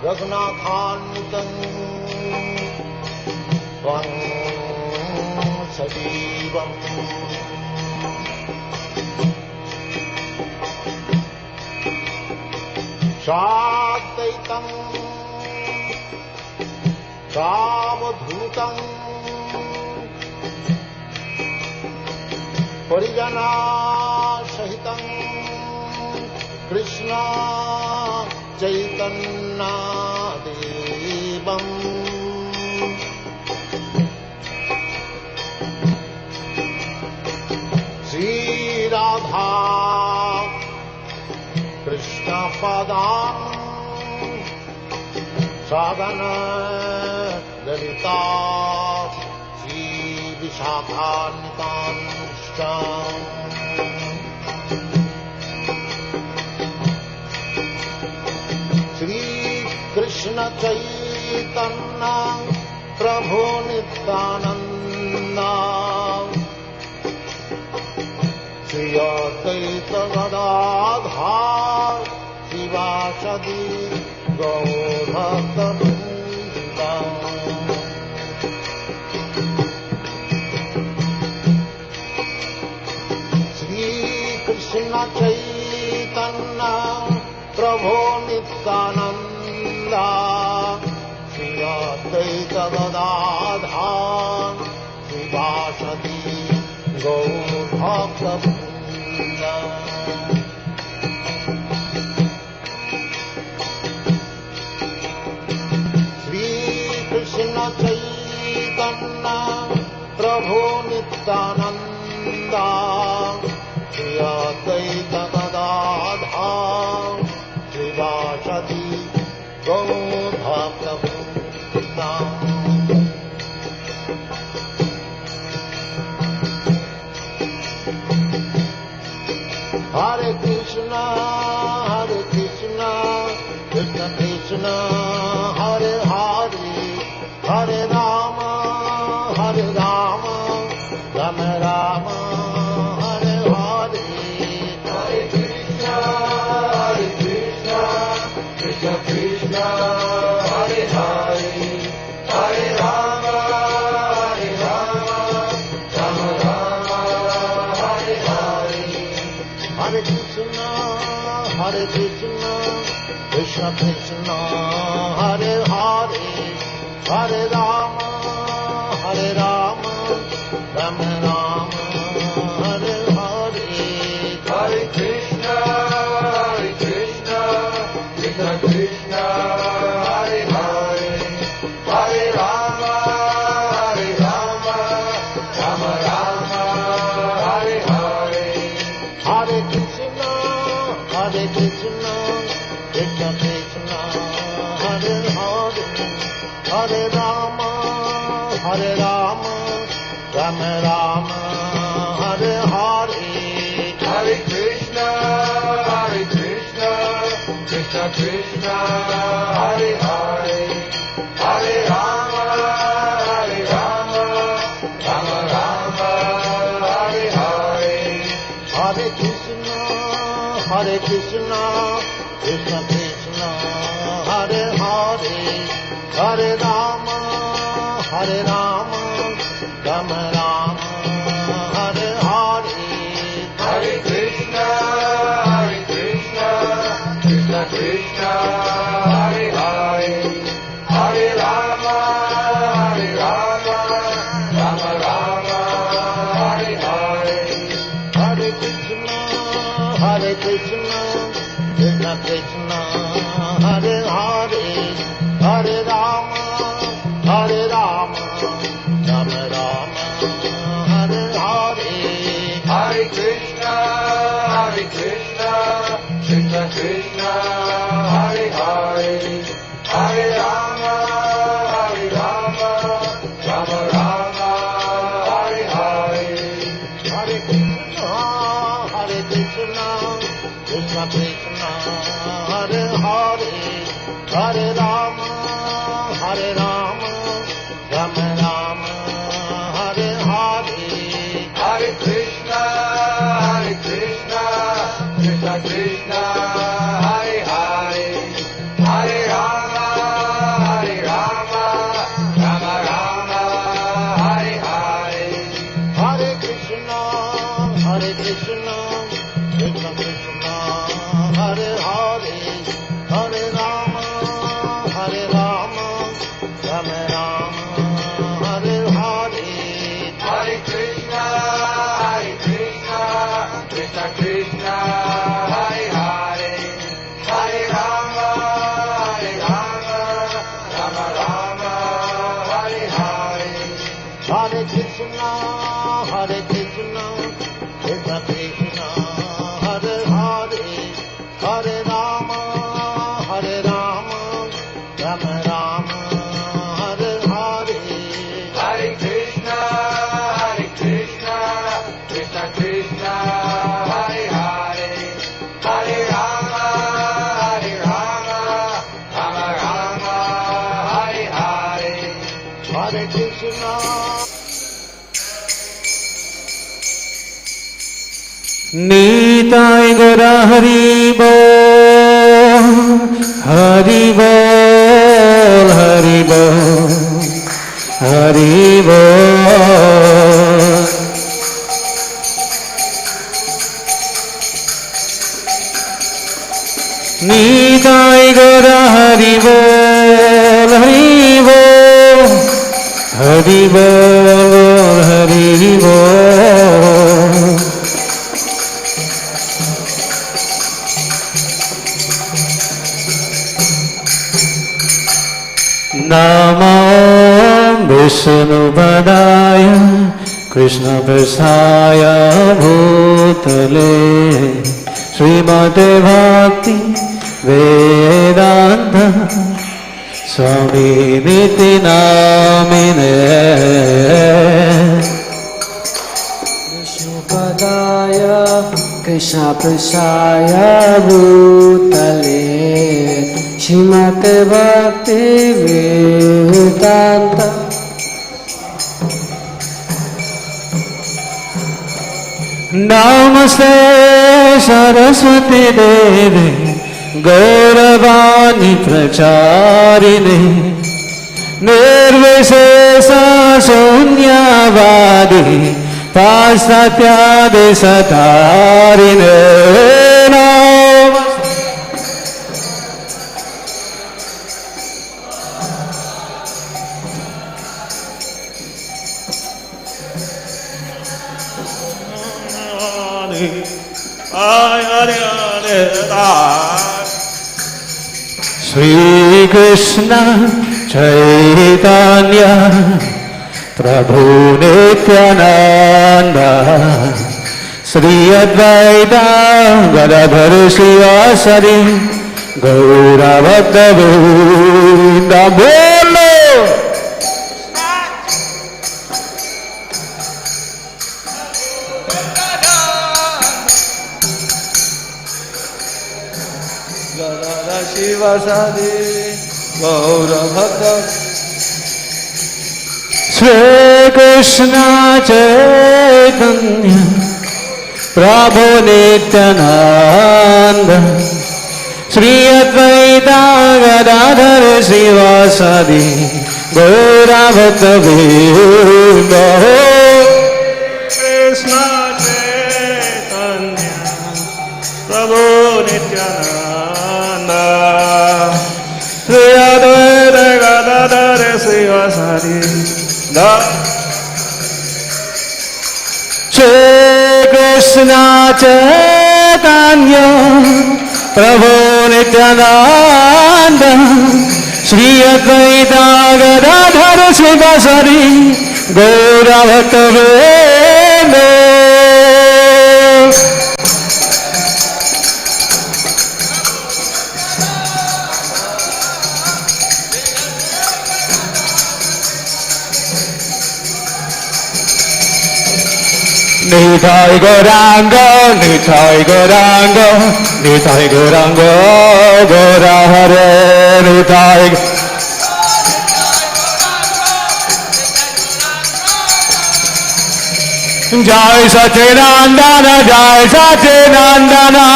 रघुनाथान्वितं त्वं सजीवम् शाद्वैतं सावधूतं परिजनासहितं कृष्ण चैतन्यदेवम् श्रीराधा कृष्णपदान् साधन ललिता श्रीविशाखान्वितांश्च कृष्ण चैतन्य प्रभु नित्यानंद श्री अद्वैत गदाधर शिवासदि गौरभक्तवृन्द श्री कृष्ण चैतन्य प्रभु नित्यानंद श्री अद्वैत गदाधर शिवासदि गौरभक्तवृन्द श्री कृष्ण चैतन्य प्रभु Nityanand Shri Advaita Gadadhar शिवासदि गौरभक्तवृन्द Hare Krishna Krishna Krishna Hare Hare Hare Rama Rama Rama Hare Hare Hare Krishna Krishna Krishna Hare Hare Hare Rama Rama Rama Hare Hare Hare Krishna Krishna Krishna Hare Hare Hare Rama Rama Rama Hare Hare Hare Krishna Krishna Krishna Hare Hare Hare Rama Rama Rama Hare Hare Hare Krishna Krishna Krishna Hare Hare Hare Rama Rama Rama Hare Hare Hare Krishna Krishna Krishna Hare Hare Hare Rama Rama Rama Hare Hare Hare Krishna Krishna Krishna Hare Hare Hare Rama Rama Rama Hare Hare Hare Krishna Krishna Krishna Hare Hare Hare Rama Rama Rama Hare Hare Hare Krishna Krishna Krishna Hare Hare Hare Rama Rama Rama Hare Hare Hare Krishna Krishna Krishna Hare Hare Hare Rama Rama Rama Hare Hare Hare Krishna Krishna Krishna Hare Hare Hare Rama Rama Rama Hare Hare Hare Krishna Krishna Krishna Hare Hare Hare Rama Krishna, Hare Krishna, Krishna Krishna, Hare Hare, Hare Rama, Rama Rama, Hare Hare. Hare Krishna, Krishna Krishna, Hare Hare, Hare Rama, Rama Rama, Hare Hare. Hare Krishna. Nitai Gora Hari Bol, Hari Bol, Hari Bol, Hari Bol. Nitai Gora Hari Bol, Hari Bol, Hari Bol, Hari Bol. Namo Vishnupadaya Krishna Prasaya Bhutale Srimate Bhakti Vedanta Swami Niti Namine Vishnupadaya Krishna Prasaya Bhutale Srimate Bhakti Vedanta Namaste Saraswati Devi Gauravani Pracharine Nirvishesa Sunyavadi Pasatyade Satarine Shri Krishna Chaitanya Prabhu Nityananda Shri Advaita Gadadhar Srivasari Gaura Bhakta Vrinda Bolo Shivasadi Gaura Bhakta Shri Krishna Chaitanya Prabhu Nityananda Shri Advaita Gadadhar Srivasadi Gaura Bhakta Vrinda Krishna Chaitanya Prabhu Nityananda Shri Advaita Gadadhar Srivasadi Shri Krishna Chaitanya Prabhu Nityananda Shri Advaita Gadadhar Srivasadi Gaura Bhakta Vrinda Nitai Gauranga, Nitai Gauranga, Nitai Gauranga, Gaura Hare, Nitai Jai Sacinandana, Jai Sacinandana,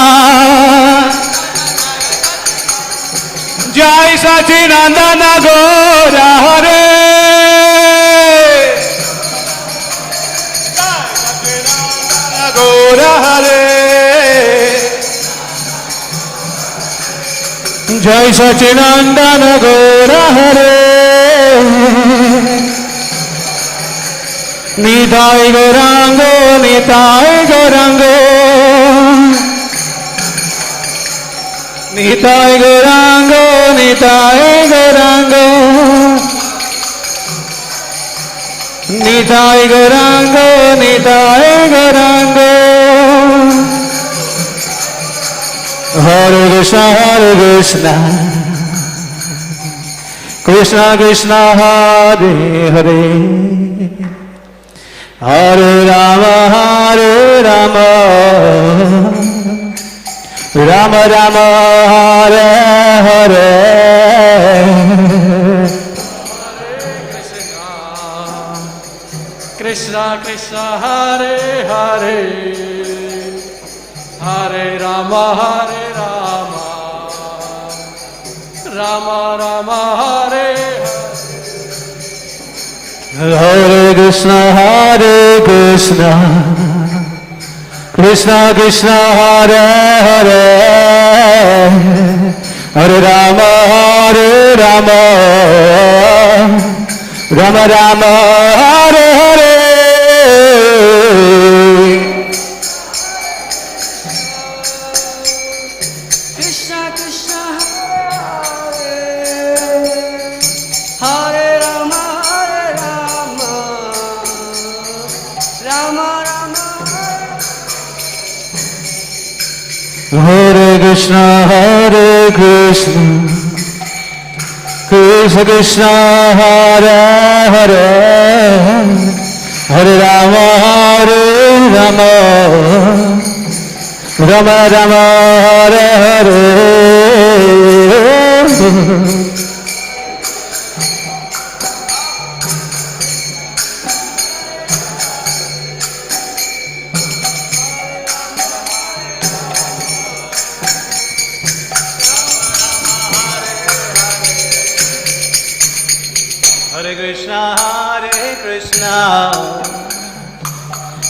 Jai Sacinandana, Gaura Hare. Gaura Hare Jai Sacinandana Gaura Hare Nitai Gaurango Nitai Gaurango Nitai Gaurango Nitai Gaurango Nitai Gauranga, Nitai Gauranga. Hare Krishna, Hare Krishna, Krishna Krishna, Hare Hare, Hare Rama, Hare Rama, Rama Rama, Hare Hare. Krishna Krishna, Hare Hare, Hare Rama, Hare Rama, Rama Rama, Hare Hare. Hare Krishna, Hare Krishna, Krishna Krishna, Hare Hare, Hare Rama, Hare Rama, Rama Rama, Hare Hare. Krishna Krishna, Hare Hare, Rama, Hare Rama, Rama Rama, Hare Krishna, Hare Krishna, Krishna Krishna, Hare Hare, Hare Rama, Hare Rama, Rama Rama, Hare Hare. Hare Krishna, Hare Krishna,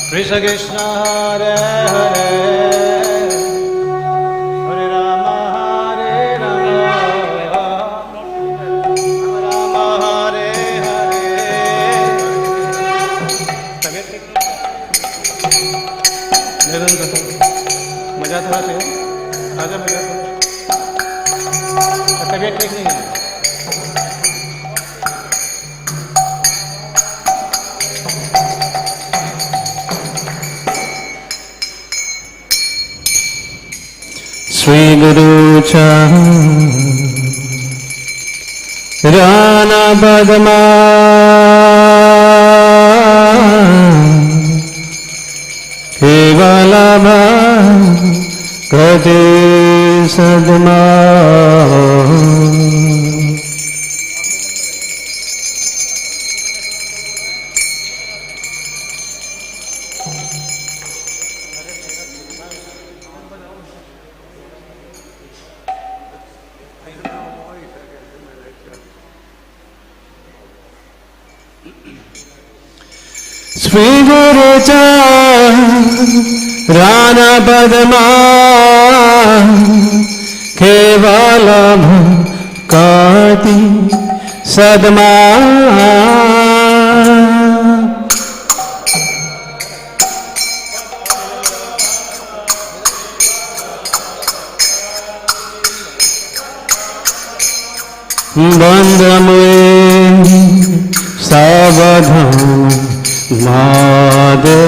Krishna Krishna, Hare Hare, Hare Rama, Hare Rama, Rama Hare Hare. मजा थोड़ा से आजा, मजा थोड़ा, तबीयत ठीक नहीं है. Sri Guru Rana Padma Kevalama Kati Sadma. Sri Guru Rana Padma Kevalam Kati Sadma. Bandhamwe Savadhan Made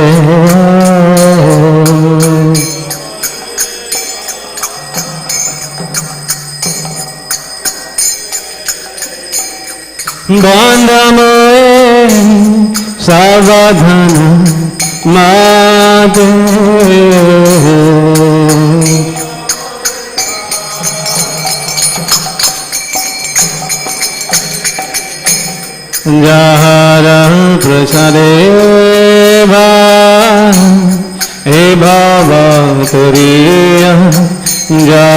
Bandhamwe Savadhan Made Jahara prasadeva e bhava turiya ja.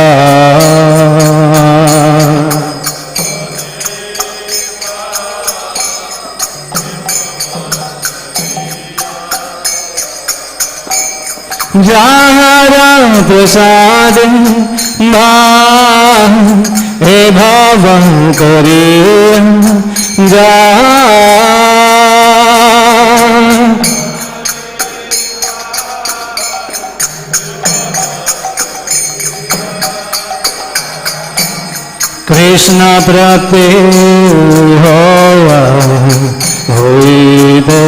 Jahara prasadeva e bhava turiya ja. Krishna prapti hoa hoide.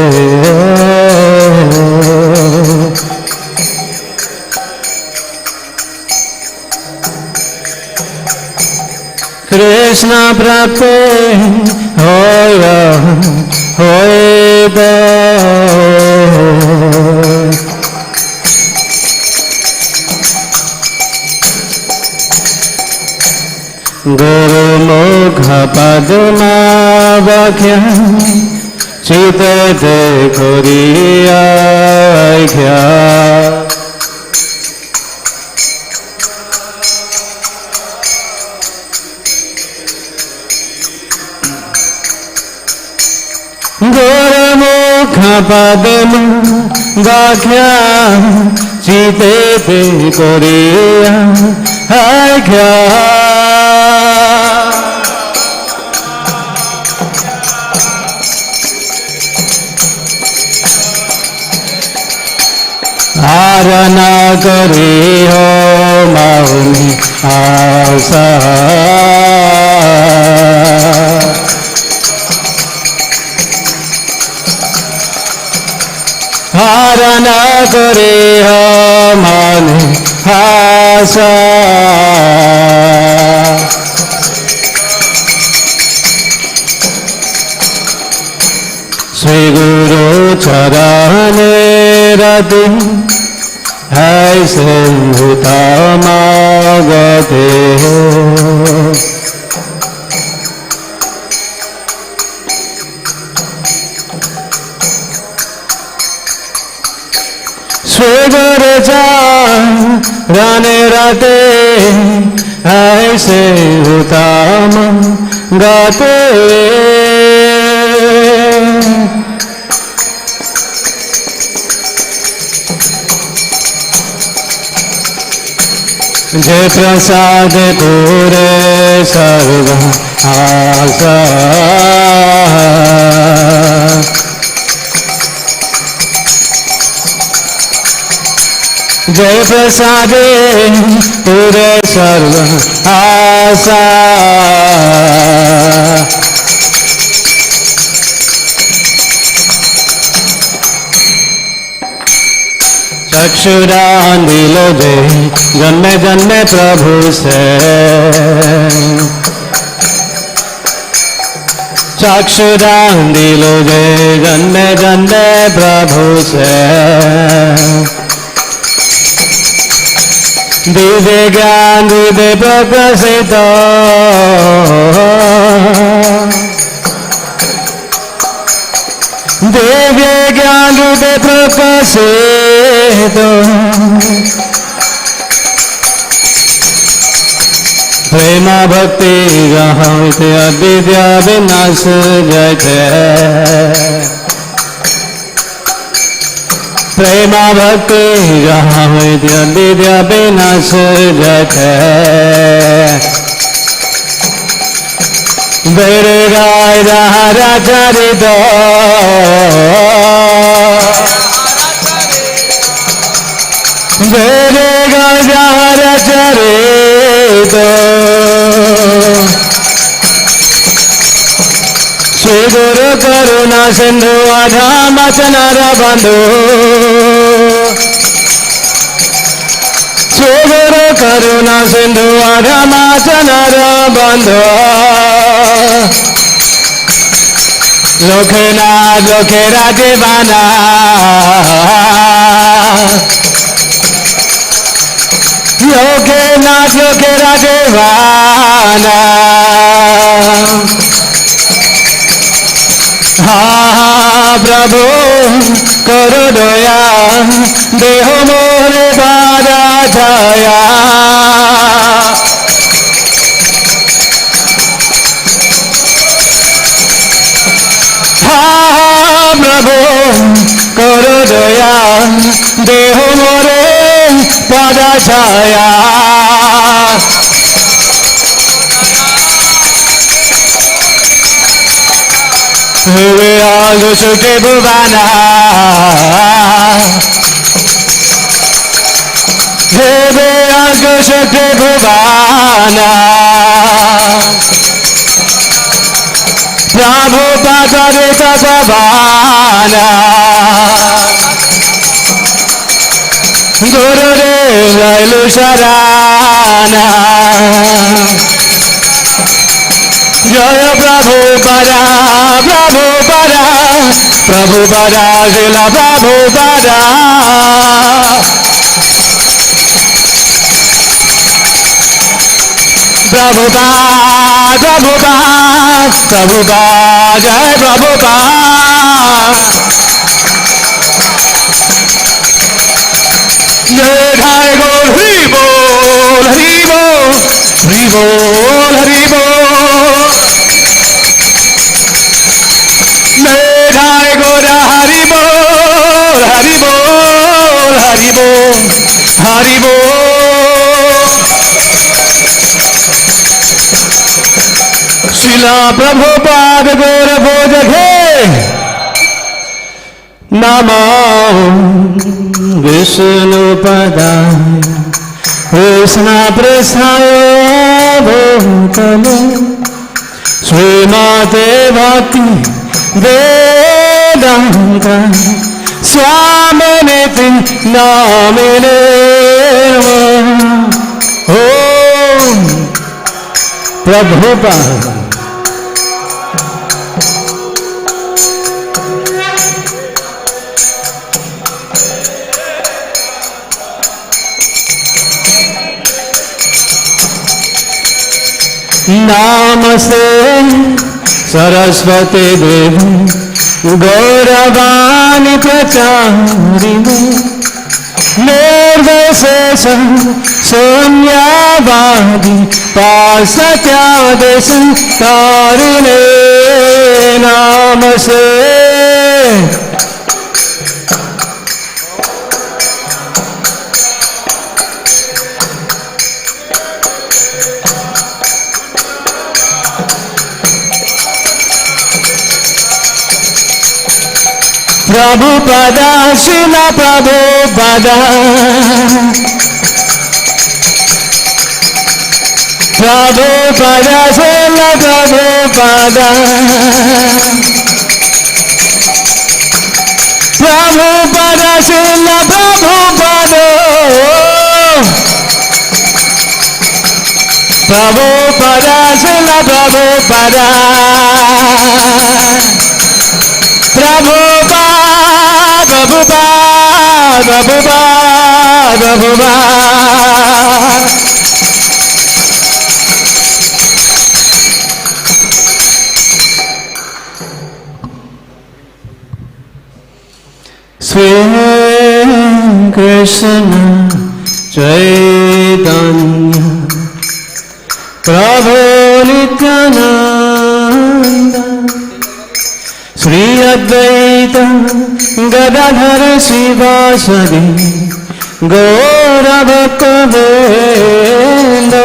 Krishna prapti hoa hoide. Guru mukha padma vakhya chite te koriya kya. Guru mukha padma vakhya chite te koriya kya. Arana kari ho mauni asa. Arana kari ho mauni asa. Sri Guru Charane Radha ऐसे भूतमागते हो. स्वीगर जाने राते ऐसे भूतमागते. जय प्रसाद पूरे सर्व आशा. जय प्रसाद पूरे सर्व आशा. चक्षुरान दिलो दे जन्मे जन्मे प्रभु से. चक्षुरान दिलो दे जन्मे जन्मे प्रभु से. दिव्य ज्ञान दिव्य प्रकाशित. दिव्य ज्ञान दिव्य प्रकाशित. प्रेम भक्ति जहाँ विद्या विनाश जयते. प्रेम भक्ति जहाँ विद्या विनाश जयते. बेरे गाय जहाँ चरित. बेरे गाय जहाँ चरित. श्री गुरु करुणा सिंधु आधाम चनर बंधु. श्री गुरु करुणा सिंधु आधाम चनर बंधु. लोकनाथ लोके राजबाना. लोकनाथ लोके राजबाना. हाँ प्रभु करो दया देह मोरे बारा छाया. हाँ प्रभु करो दया देह मोरे बारा छाया. हुए आलू सुखे भुवाना. हुए आलू सुखे Bhuwana. Prabhupada Rita Bhavana Gurudev Lailu Sharana Jaya Prabhupada Prabhupada Prabhupada Srila Prabhupada Prabhupada Prabhupada Prabhupada Jai Prabhupada Jai Jai Gaur Hari Bol Hari Bol Hari Bol Hari Bol Jai Jai Gaur Hari Bol Hari Bol Hari Bol Hari Bol Srila Prabhupada Gaur Bhojaghe Namo Vishnu Padaya Krishna Prasaya Bhutale Srimate Bhakti Vedanta Swami Niti Namine Om Prabhupada Namaste Saraswati Devi Gauravani Pracharini Nirvishesha Sunyavadi Pasatyadesha Tarine Namaste Prabhupada, Srila Prabhupada Prabhupada, Srila Prabhupada Prabhupada, Srila Prabhupada Prabhupada, Srila Prabhupada Prabhupada, Prabhupada, Prabhupada, Sri Krishna Chaitanya Prabhu Nityananda Sri Advaita Gadadhar Sivasadi Gaura Bhakta-vrinda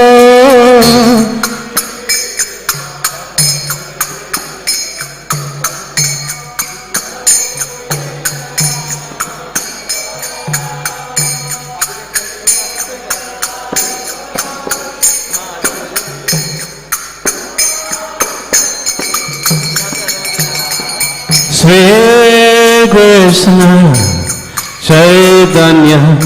Sri Krishna Chaitanya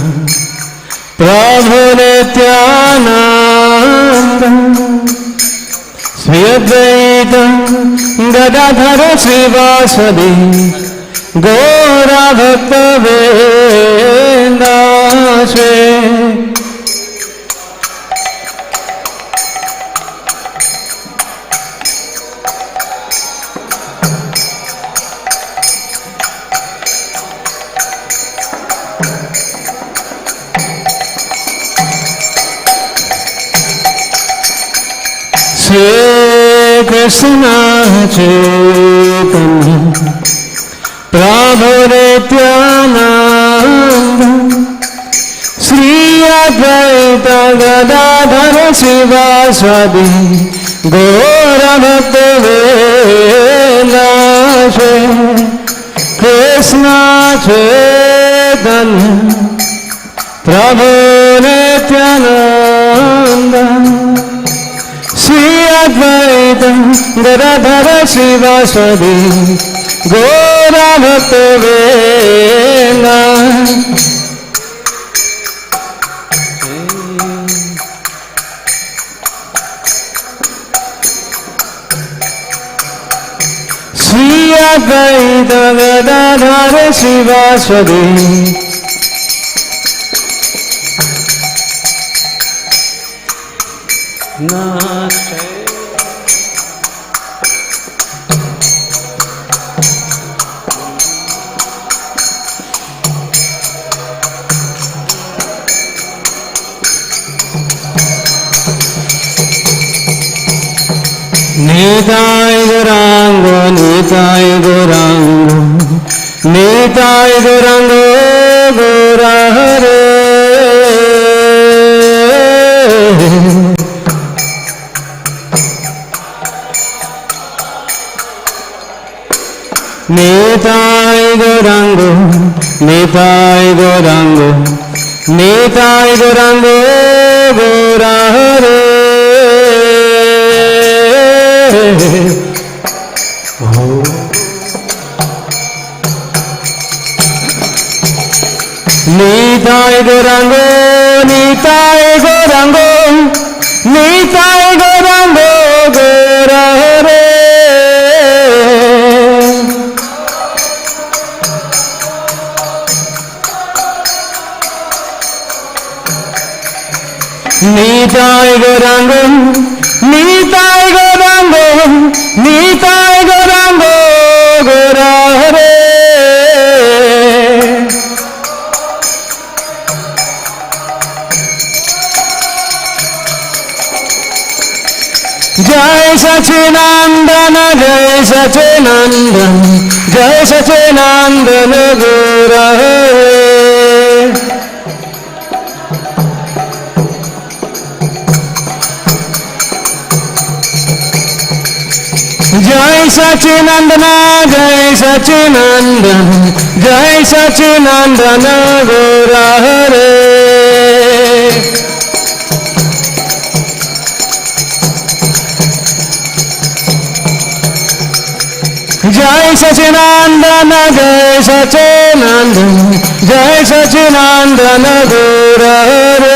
Prabhu Nityananda Sri Advaita Gadadhar Sivasadi Gaura Bhakta-vrinda Sri Krishna Chaitanya Prabhu Nityananda Sri Advaita Gadadhar Sivasadi Gaura Bhakta-vrinda Krishna Chaitanya Prabhu Nityananda Sri Advaita Gadadhar शिवासदि Gaura भक्त Venga Shri Advaita Gadadhar शिवासदि नास्ते निताय गौरांग निताय गौरांग निताय गौरांग गौरा हरे निताय गौरांग निताय गौरांग निताय गौरांग गौरा हरे निताय गौरांग निताय गौरांग निताय गौरांग गौरा हरे निताय गौरांग निताय गौरांग निताय गौरांग गौरा हरे जय सच्चिदानंद जय सच्चिदानंद जय सच्चिदानंद गौरा हरे जय सच्चिदानंद जय सच्चिदानंद जय सच्चिदानंद गौरा हरे जय सच्चिदानंद जय सच्चिदानंद जय सच्चिदानंद गौरा हरे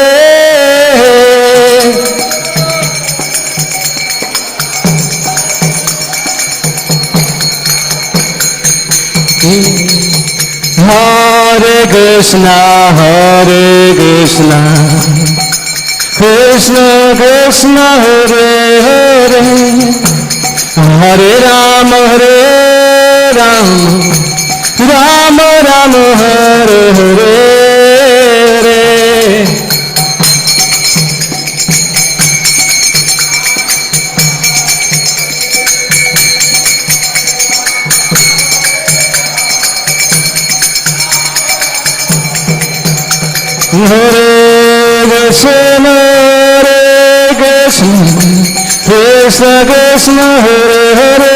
Hare Krishna Krishna Krishna Hare Hare Hare Rama Rama Rama Hare Hare Hare Krishna Krishna Krishna Hare Hare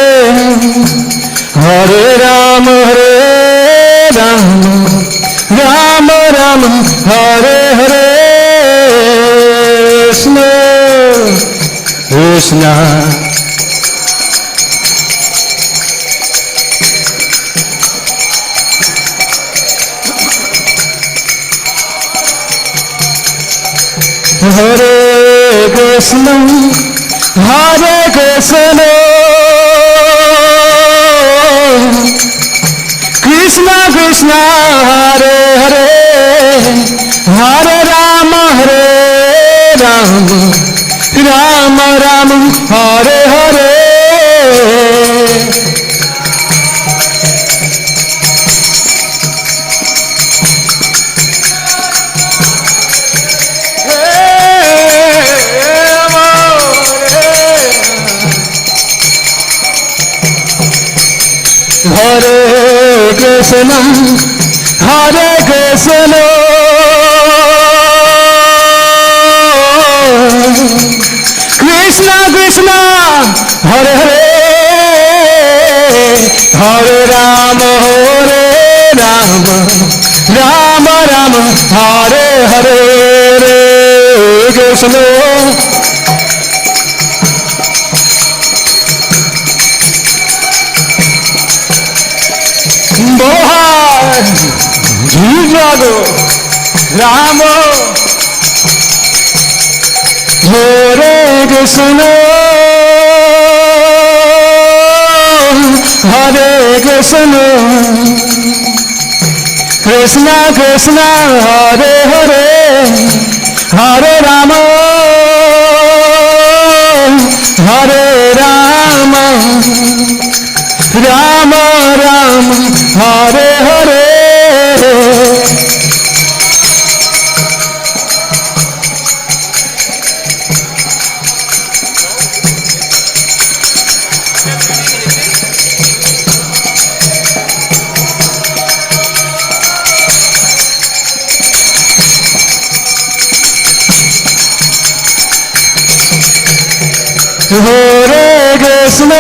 Hare Rama Rama Rama Hare Hare Krishna Krishna Hare Krishna Krishna Krishna Hare Hare Hare Rama Rama Rama Hare Hare Hare Krishna Krishna Krishna Hare Hare Hare Rama Rama Rama Hare Hare Krishna Bohar Jijago Ramo Hare Krishna Hare Krishna Krishna Krishna Hare Hare Hare Rama Hare Rama Rama Rama Hare Hare Hare Krishna Hare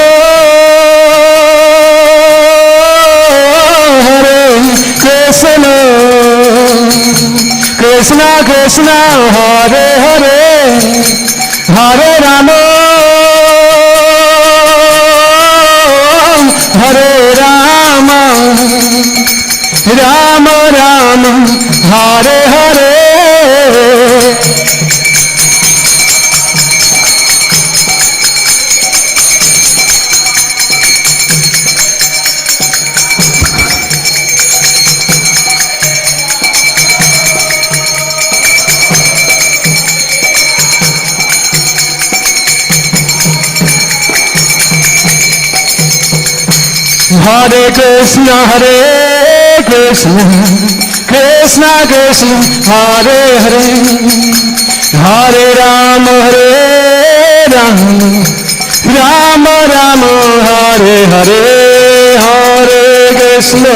Krishna Krishna Krishna Hare Hare Hare Rama Hare Rama Rama Rama Hare Hare Hare Krishna Krishna Krishna Hare Hare Hare Rama Rama Rama Hare Hare Hare Krishna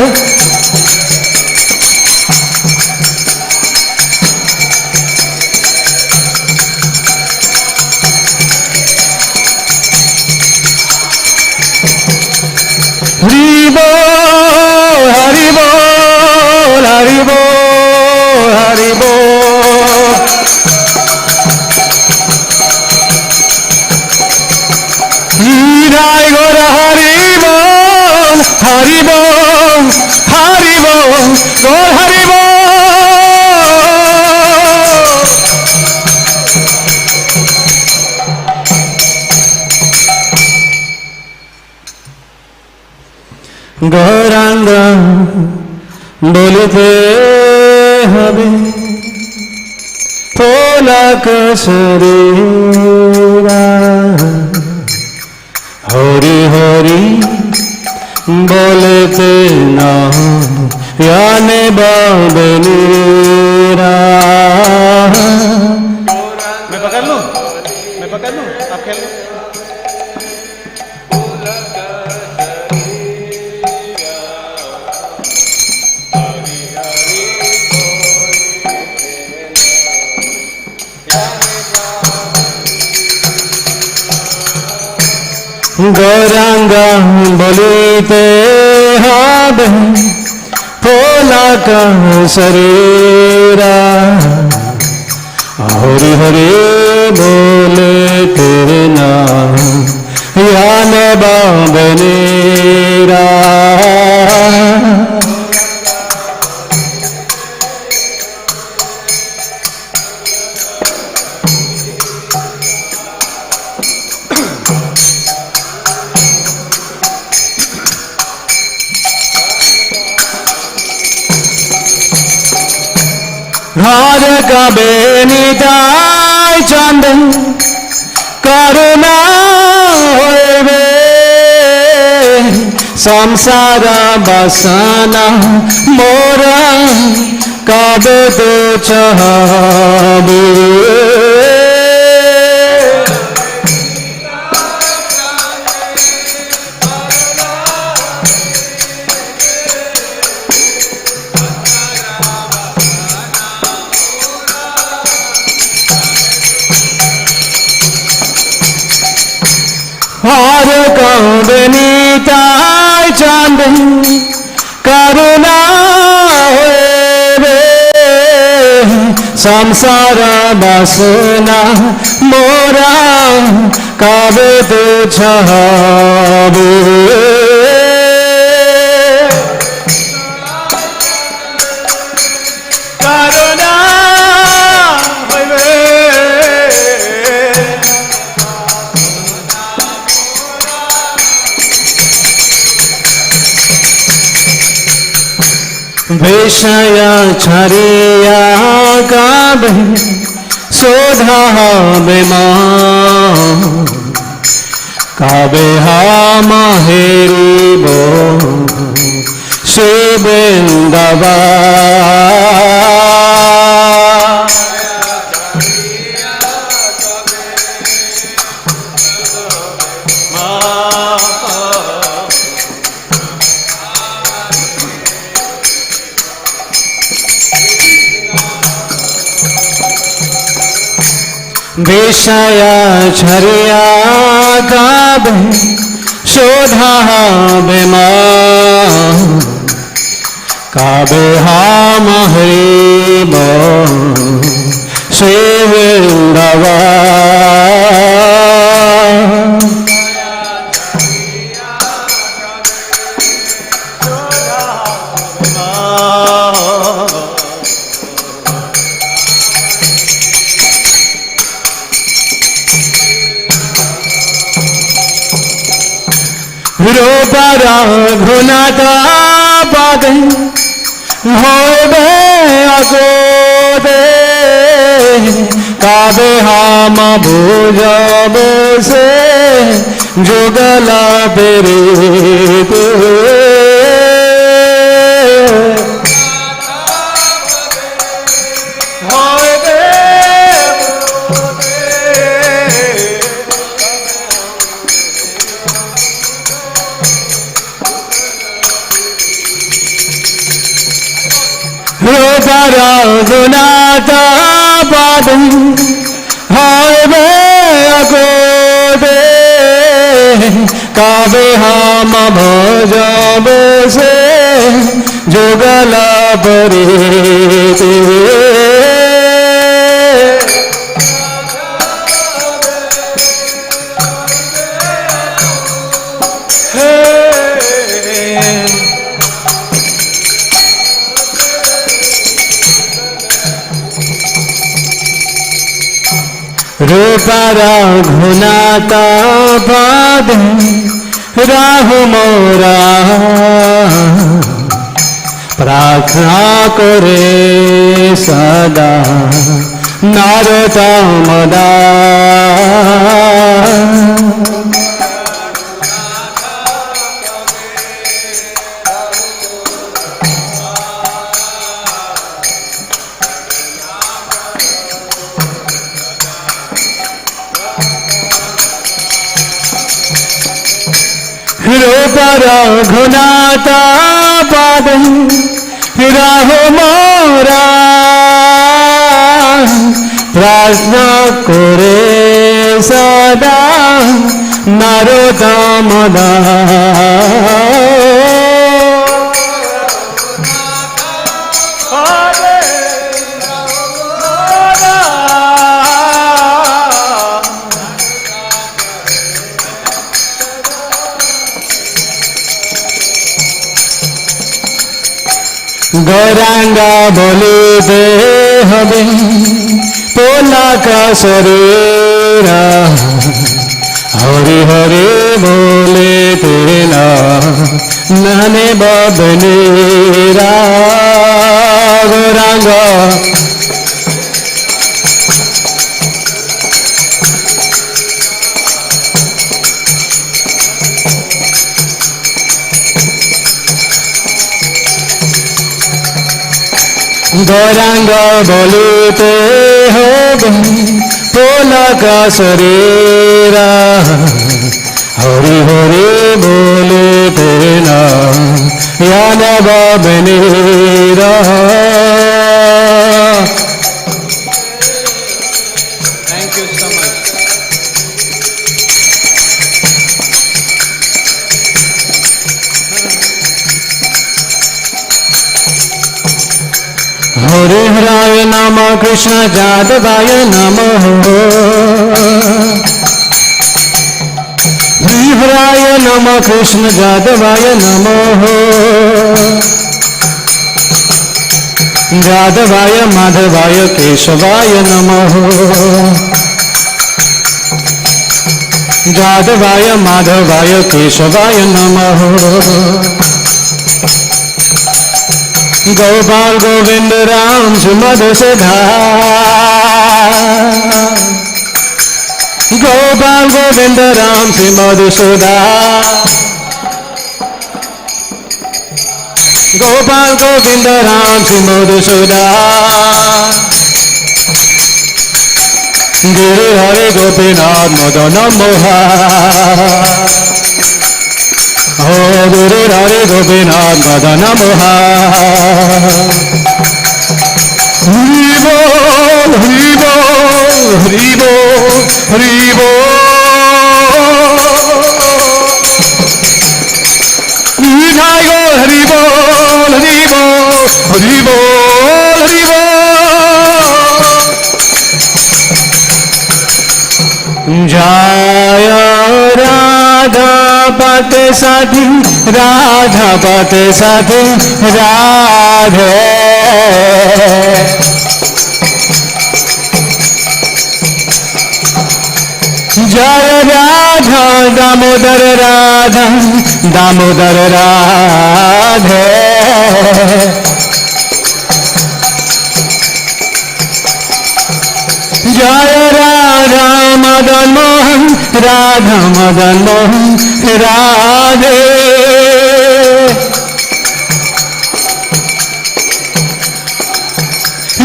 Haribo Nirai Gora Haribo Haribo Haribo Gor Haribo Gauranga বলিতে হবে Pollack শরীরা Hari Hari বলতে না জানে বাবনীরা मैं पकड़ लूं आप खेल लो গৌরাঙ্গা বলিতে হবে পোলাক শরীরা হরি হরি বলতে না জানে বাবনীরা হার কবে নিতাই চন্দন করুণা হইবে সংসার বাসনা মোরা কবে তো চাহবে হার কবে নিতাই চন্দন করুণা হইবে সংসার বাসনা মোরা কবে তো ছাড়বে विषय छरिया गावे सोधा बेमा काबे हम हेरी बो शिवेंदवा विषय छरिया गावे शोधा बेमा काबे हम हरिब शिवेंदवा रूपरा घुनाता पादे होबे अगोदे काबे हम भुजब से जुगला बेरे गुनाता पादे हायबे अगोदे काबे हम भजब से जुगला परे रूपरा घुनाता पादे राहु मोरा प्रार्थना करे सदा नारदमदा रूपरा घुनाता पादे राहु मोरा प्रार्थना करे सदा नारदमदा गौरांगा बोलिते हबे पोला का शरीरा हरि हरि बोले तेना नने बबनेरा गौरांगा गौरांग बोलते हो पोला का शरीरा हरि हरि बोले तेना यान बबनेरा थैंक यू सो मच। हरे हराय नमः कृष्ण जादवाय नमः हरि हराय नमः कृष्ण जादवाय नमः जादवाय माधवाय केशवाय नमः जादवाय माधवाय केशवाय नमः गोपाल गोविंद राम मधुसूदन गोपाल गोविंद राम श्री मधुसूदन गोपाल गोविंद राम श्री मधुसूदन गिरि हरे गोपीनाथ मदन मोहन हो गिरि हरे गोपीनाथ मदन मोहन हरि बोल हरि बोल हरि बोल हरि बोल निधाय गो हरि बोल हरि बोल हरि बोल हरि बोल जय राधा पार्थसारथी राधा पार्थसारथी राधे जय राधा दामोदर राधा दामोदर राधे जय राधा मदन मोहन राधा मदन मोहन राधे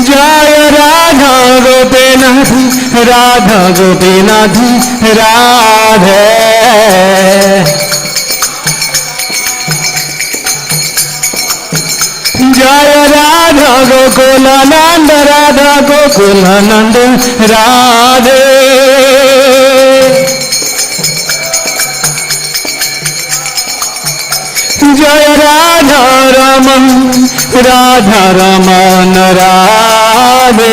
जय राधा गोपीनाथ राधा गोपीनाथ राधे जय राधा गोकुलानंद राधा गोकुलानंद राधे जय राधा रमन राधा रमन राधे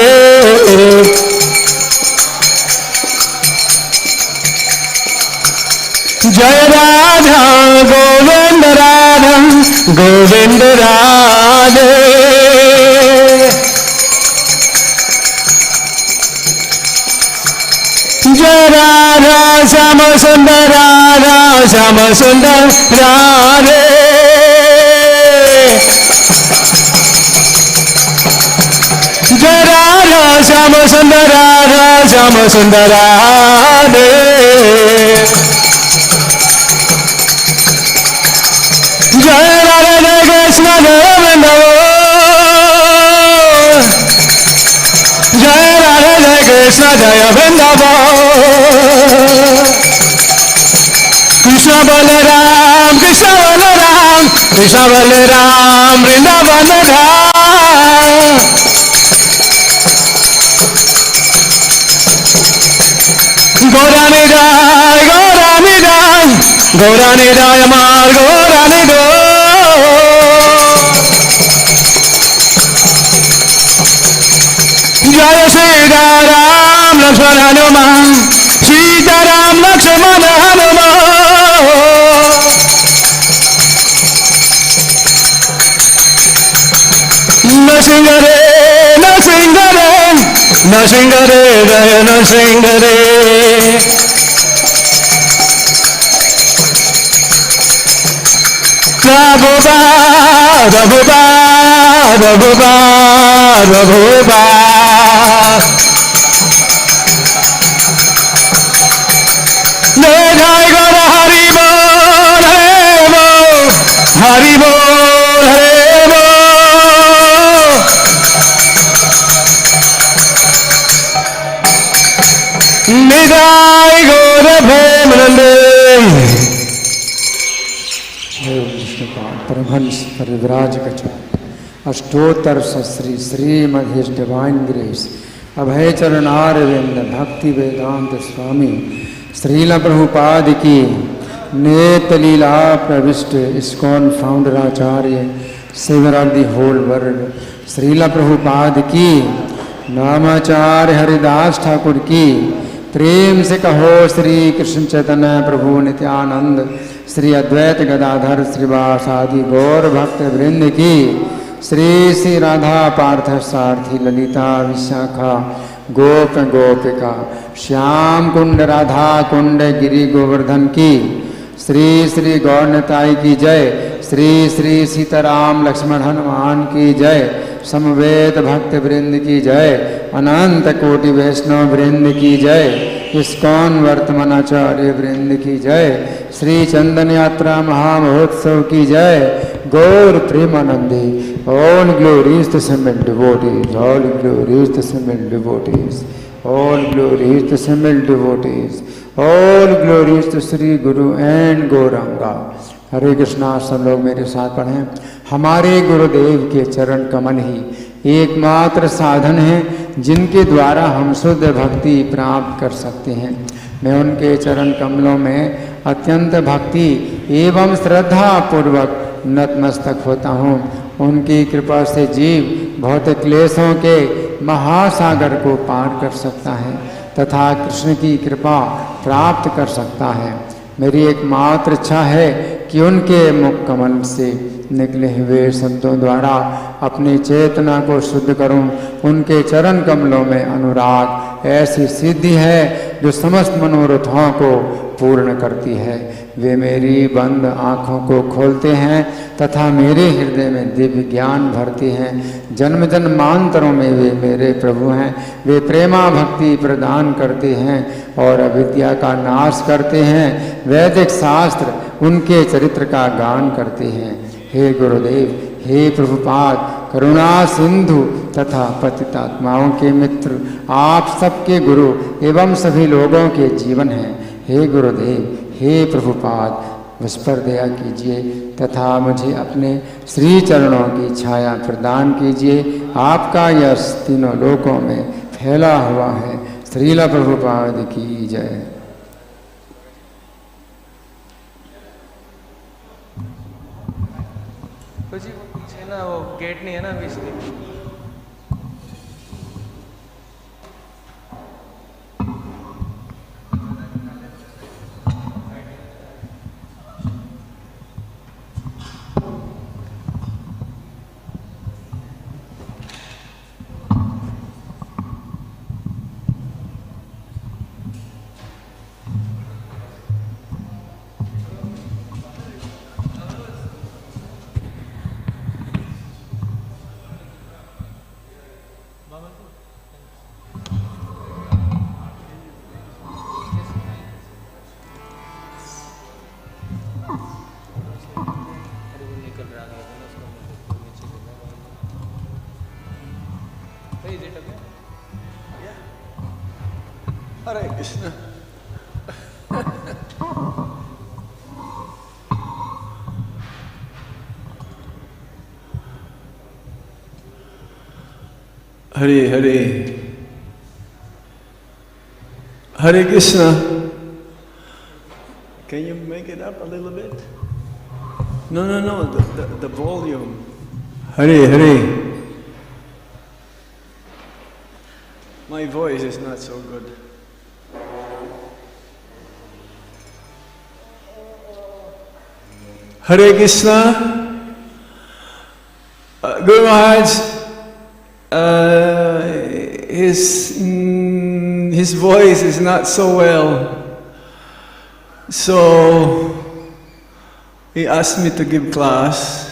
जय राधा गोविंद राधा गोविंद राधे जय राधा श्याम सुंदर राधा श्याम सुंदर राधे जय राधा श्याम सुंदर राधा श्याम सुंदर राधे जय राधा जय कृष्ण जय वृंदावन जय राधा जय कृष्ण जय वृंदावन कृष्ण बलराम कृष्ण बलराम कृष्ण बलराम वृंदावन धाम गौरानी राय गौरानी राय गौरानी राय मार गौरानी दो जय सीताराम लक्ष्मण हनुमान सीताराम लक्ष्मण हनुमान नरसिंह रे नरसिंह रे नरसिंह रे जय नरसिंह रे रघुबा रघुबा रघुबा रघुबा जय गौर हरि बोल हरि बोल हरि बोल निदाय गौर प्रेमानंदे परमहंस परिव्राज कचार अष्टोत्तर Shri Srimad his divine grace Abhay Charanaravinda Bhakti Vedanta Swami Srila Prabhupada की नेत लीला प्रविष्ट इस्कॉन फाउंडर आचार्य सेवर the whole world Srila Prabhupada की नामाचार्य हरिदास ठाकुर की प्रेम से कहो श्री कृष्ण चैतन्य प्रभु नित्यानंद श्री अद्वैत गदाधर श्रीवासादि गौर भक्त वृंद की श्री श्री राधा पार्थसारथी ललिता विशाखा गोप गोपिका श्याम कुंड राधा कुंड गिरि गोवर्धन की श्री श्री गौरताई की जय, श्री श्री सीताराम लक्ष्मण हनुमान की जय, समवेत भक्त वृंद की जय, अनंत कोटि वैष्णव वृंद की जय, इस्कॉन वर्तमानाचार्य वृंद की जय, श्री चंदन यात्रा महामहोत्सव की जय, गौर Premanandi, all glories to assembled devotees, all glories to assembled devotees, all glories to assembled devotees, all glories to Sri Guru and Gauranga. हरे कृष्णा। सब लोग मेरे साथ पढ़ें। हमारे गुरुदेव के चरण कमल ही एकमात्र साधन है जिनके द्वारा हम शुद्ध भक्ति प्राप्त कर सकते हैं। मैं उनके चरण कमलों में अत्यंत भक्ति एवं श्रद्धा पूर्वक नतमस्तक होता हूँ। उनकी कृपा से जीव भौतिक क्लेशों के महासागर को पार कर सकता है तथा कृष्ण की कृपा प्राप्त कर सकता है। मेरी एकमात्र इच्छा है कि उनके मुख कमल से निकले हुए शब्दों द्वारा अपनी चेतना को शुद्ध करूं। उनके चरण कमलों में अनुराग ऐसी सिद्धि है जो समस्त मनोरथों को पूर्ण करती है। वे मेरी बंद आँखों को खोलते हैं तथा मेरे हृदय में दिव्य ज्ञान भरते हैं। जन्म जन्मांतरों में वे मेरे प्रभु हैं। वे प्रेमा भक्ति प्रदान करते हैं और अविद्या का नाश करते हैं। वैदिक शास्त्र उनके चरित्र का गान करते हैं। हे गुरुदेव, हे प्रभुपाद, करुणा सिंधु तथा पतितात्माओं के मित्र, आप सबके गुरु एवं सभी लोगों के जीवन हैं। हे गुरुदेव, हे प्रभुपाद, मुझ पर दया कीजिए तथा मुझे अपने श्री चरणों की छाया प्रदान कीजिए। आपका यश तीनों लोकों में फैला हुआ है। श्रीला प्रभुपाद की जय। तो जी वो पीछे ना वो गेट नहीं है ना अभी इसलिए। Hare Krishna. Hare Hare. Hare Krishna. Can you make it up a little bit? No, the volume. Hare Hare. My voice is not so good. Hare Krishna. Guru Maharaj, his voice is not so well, so he asked me to give class.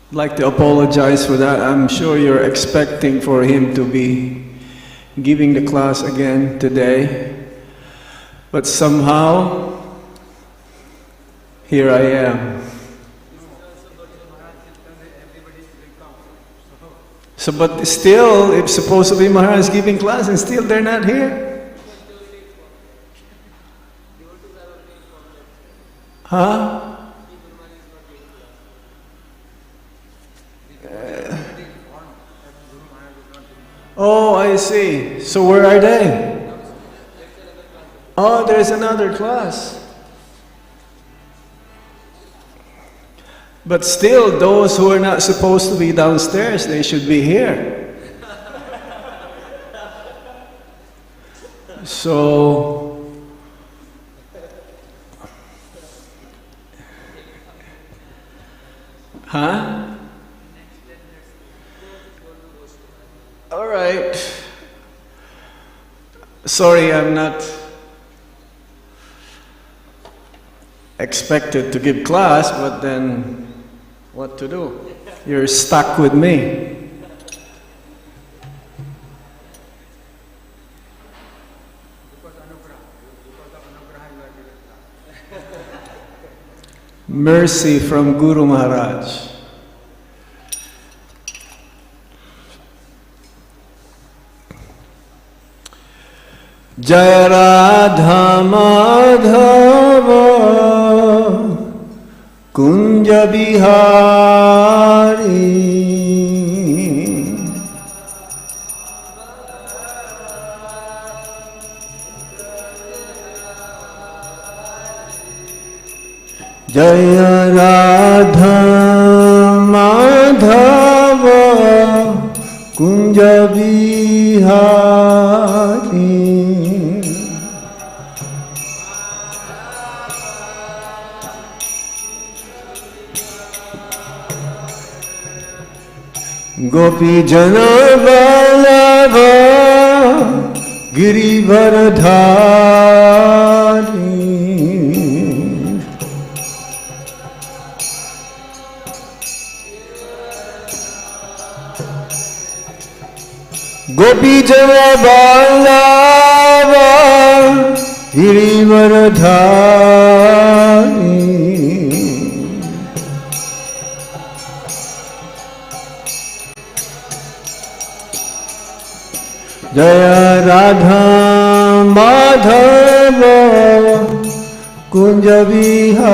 I'd like to apologize for that. I'm sure you're expecting for him to be giving the class again today, but somehow here I am. So, but still, if supposedly Maharaj is giving class and still they're not here? Huh? Oh, I see. So where are they? Oh, there's another class. But still, those who are not supposed to be downstairs, they should be here. So, huh? All right. Sorry, I'm not expected to give class, but then what to do? You're stuck with me. Mercy from Guru Maharaj. Jaya Radha Madhava Kunja Bihari Jaya Radha Madhava Kunja Bihari Gopi Jana Vallabha Girivardhari Gopi Jana Vallabha Girivardhari Jaya Radha Madhava Kunja Bihari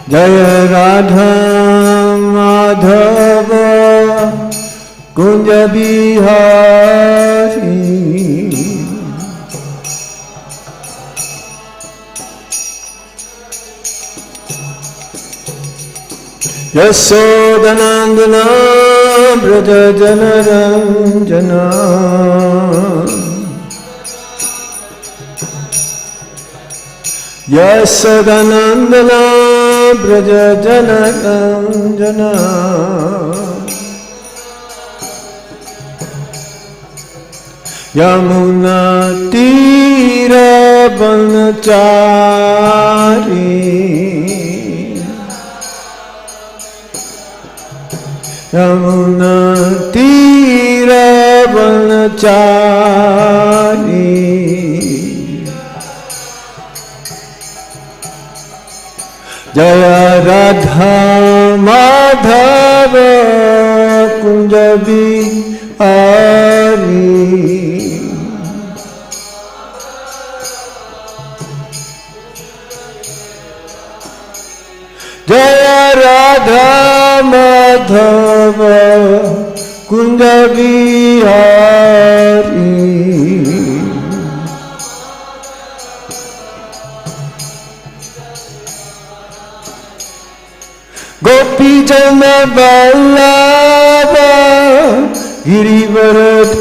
Jaya Radha Madhava Kunja Bihari Yasodanandana Braja Janaranjana Yasodanandana Braja Janaranjana Yamuna Tira Banachari Yamuna Tira Banachari Jaya Radha Madhava Kunja Bihari Jaya Radha Madhava Kunja Bihari Gopi Jana Vallabha Girivardhari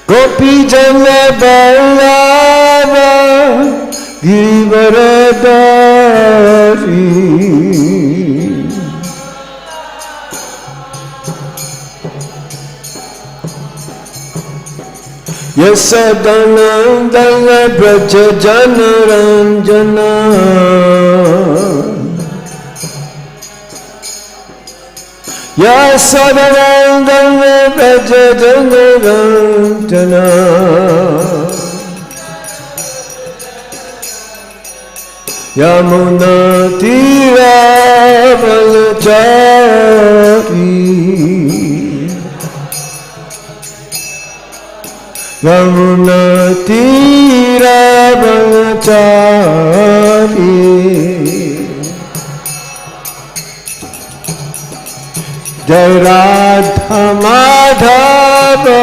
Gopi Jana Vallabha Girivardhari Yasadanandana Braja Janaranjana Yasadanandana Braja Janaranjana Yamuna Tira Banachari Yamuna Tira Banachari Jai Radha Madhava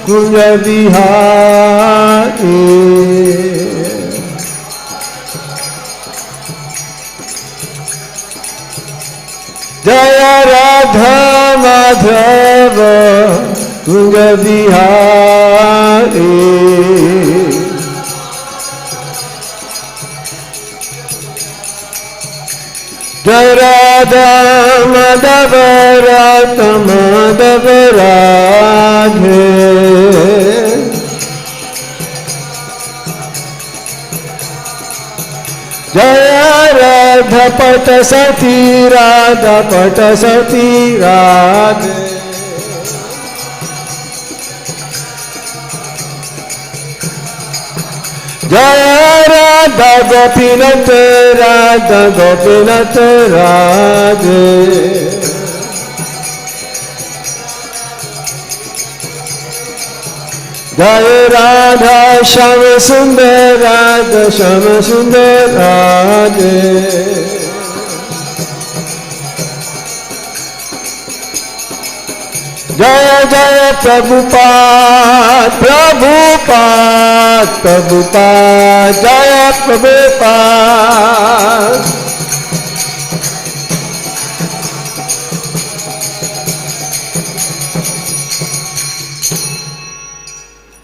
Kunja Bihari Jaya Radha Madhava Kunja Bihari Jai Radha Madhava Radha Madhava Radhe. Jaya Radha Parthasarthi Radha Parthasarthi Radhe. Jaya Radha Gopinath Radha Gopinath Radhe. Jaya Radha Shama Sundar Radha Shama Sundar Radhe. Jaya Jaya Prabhupada Prabhupada Prabhupada Jaya Prabhupada.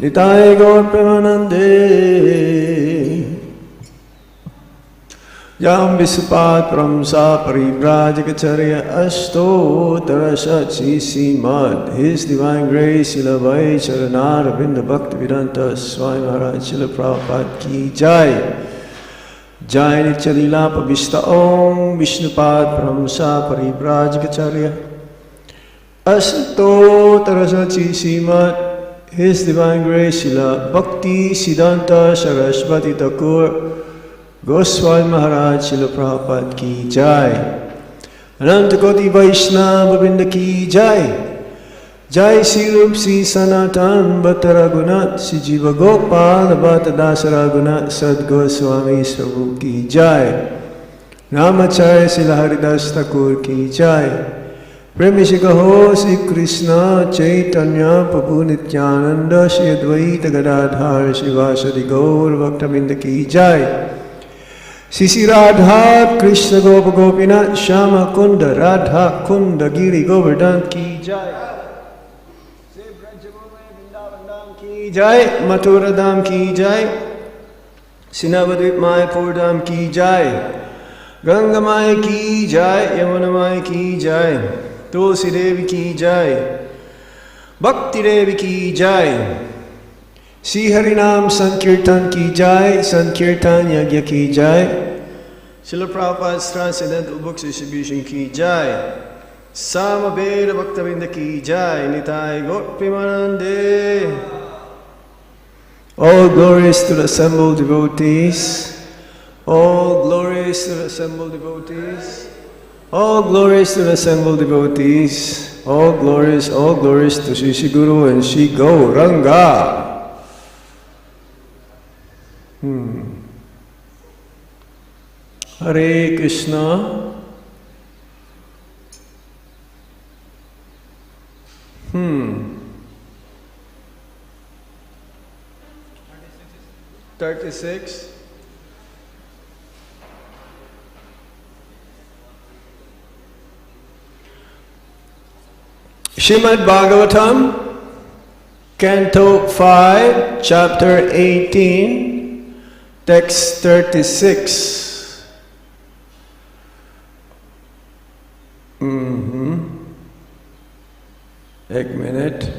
Nitai Gaur Premanande. Yam Visupad Pramsa Parivrajacharya Ashtottara Simad. His Divine Grace Silavai Charanar Vinda Bhakti Vedanta Swami Maharaj Srila Prabhupada Ki Jai. Jai Nityalila Pavishta Om Vishnupad Pramsa Parivrajacharya Ashtottara Simad. His Divine Grace Srila Bhakti Siddhanta Saraswati Thakur Goswami Maharaj Srila Prabhupada Ki Jai. Ananta Koti Vaishnava Vrinda Ki Jai. Jai Sri Rup Sri Sanatan Bhatta Raghunath Sri Jiva Gopal Bhatta Dasa Raghunath Sad Goswami Swarup Ki Jai. Namacharya Srila Haridas Thakur Ki Jai. Premishikaho Sri Krishna Chaitanya Prabhu Nityananda Shri Advaita Gadadhar Shivasadi Gaur Bhaktavinda Ki Jai. Sisi Radha Krishna Gopa Gopinath Shama Kunda Radha Kunda Giri Govardhan Ki Jai. Vrindavandam Ki Jai. Mathura Dham Ki Jai. Sinavadvip Mayapur Dham Ki Jai. Ganga Maya Ki Jai. Yamuna Maya Ki Jai. Tulsi Devi Ki Jai. Bhakti Devi Ki Jai. Sri Harinam Sankirtan Ki Jai. Sankirtan Yagya Ki Jai. Srila Prabhupada's Transcendental Books Distribution Ki Jai. Samaveda Bhaktavinda Ki Jai. Nitai Gaur Premanande. All glories to the assembled devotees. All glories to the assembled devotees. All glories to the assembled devotees. All glories to Shri Guru and Shri Gauranga. Hare Krishna. Hmm. 36. Srimad Bhagavatam, Canto 5, Chapter 18, Text 36. Ek minute.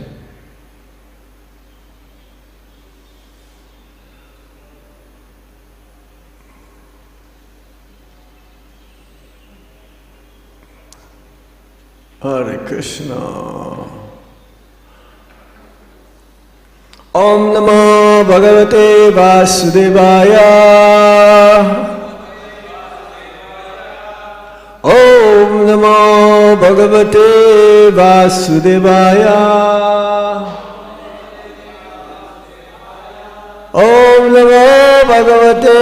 Hare Krishna. Om Namo Bhagavate Vasudevaya. Om Namo Bhagavate Vasudevaya. Om Namo Bhagavate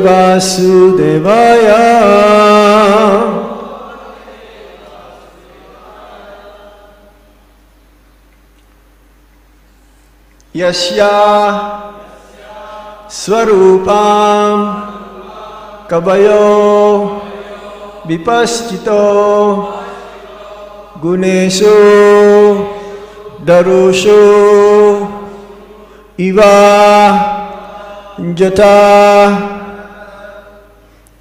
Vasudevaya. Yasya Swarupam Kabayo Vipaschito Guneshu Darushu Iva Jata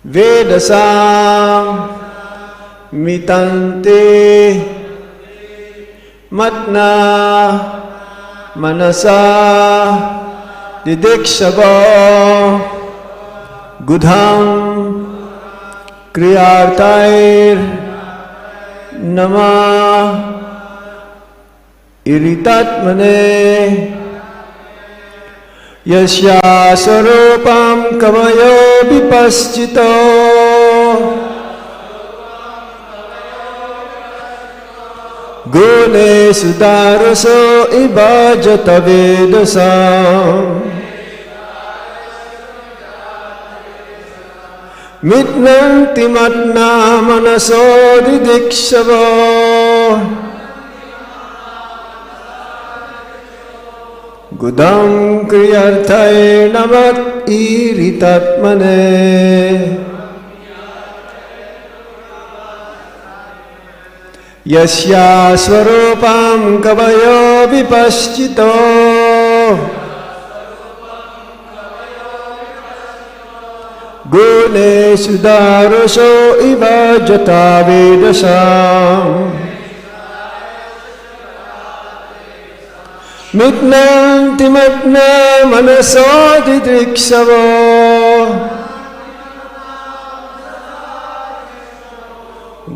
Vedasam mitante matna manasa didikshava gudham kriyartair nama iritatmane yasya sarupam kavayo vipaschito gune sudaraso ibajata vedasam mitnanti matna manaso didikshava gudam kriyarthaye namat iritatmane yasya swarupam kavayo vipaschito gune sudaraso iva jata vedasam mitnanti matna manaso didikshava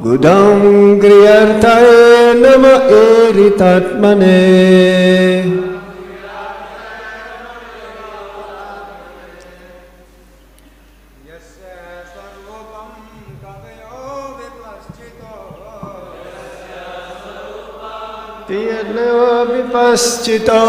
gudam kriyarthaye nama eritatmane tiyadna vipaschito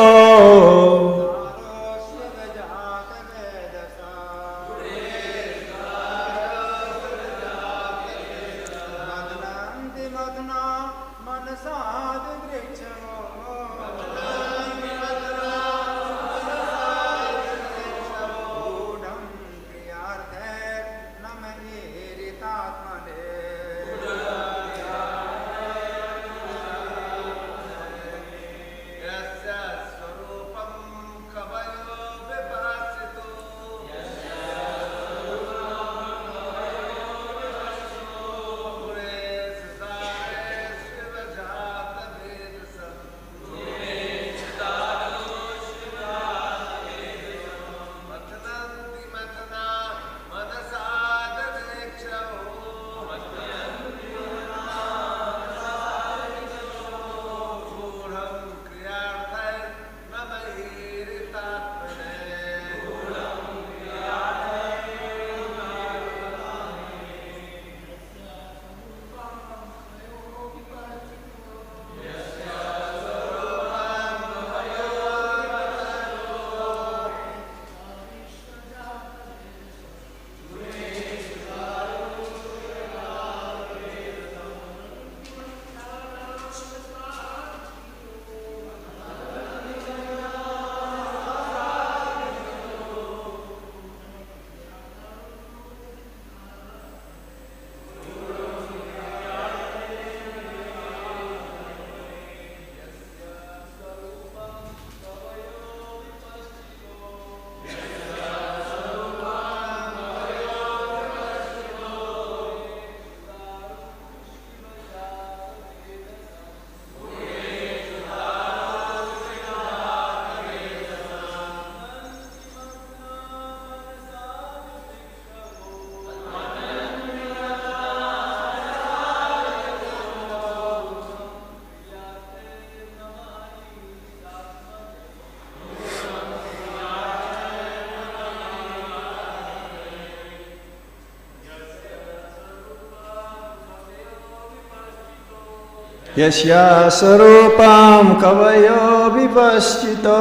yasya sarupam kavayo vipaschito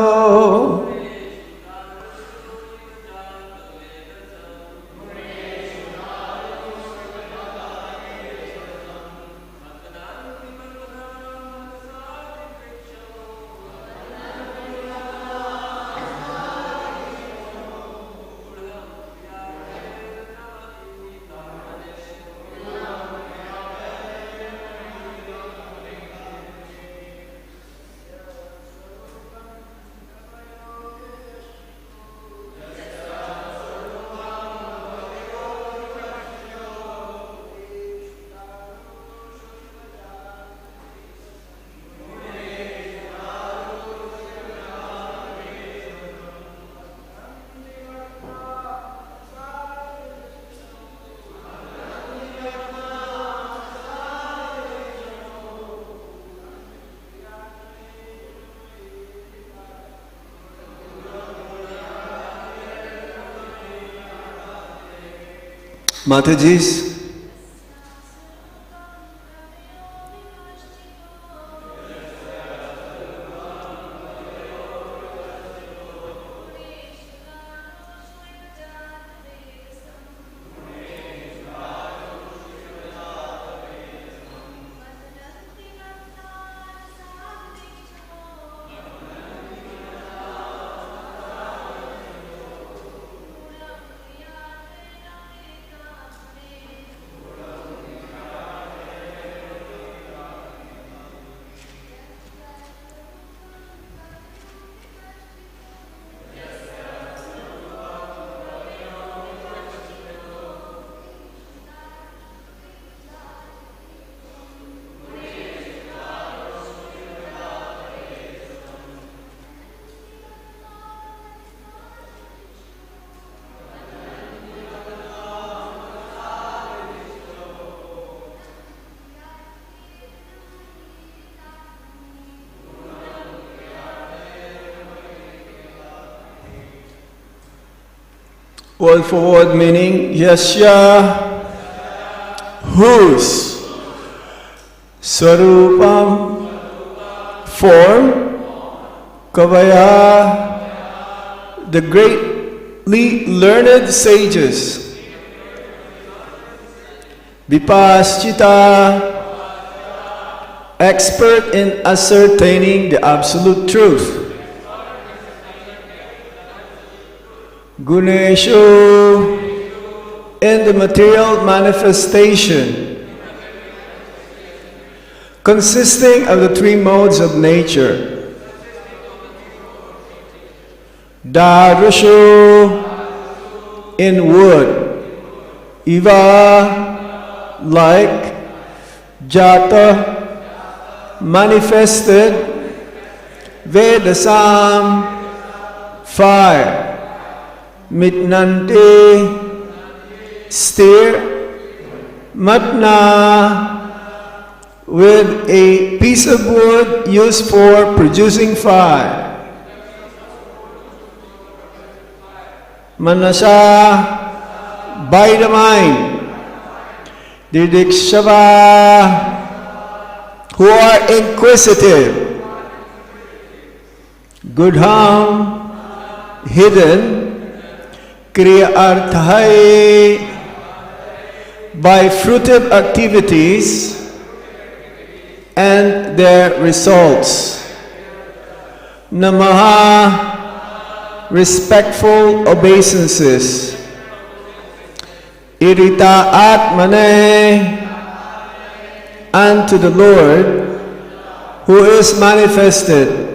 Matajis. Word for word meaning, Yasya, whose, Sarupam, form, Kavaya, the greatly learned sages, Vipaschita, expert in ascertaining the absolute truth, Guneshu, in the material manifestation, consisting of the three modes of nature, Darushu, in wood, Iva, like, Jata, manifested, Vedasam, fire, Mitnante, steer, Matna, with a piece of wood used for producing fire, Manasa, by the mind, Didikshava, who are inquisitive, Gudham, hidden, Kriya Arthai, by fruitive activities and their results. Namaha, respectful obeisances. Irita Atmane, unto the Lord, who is manifested.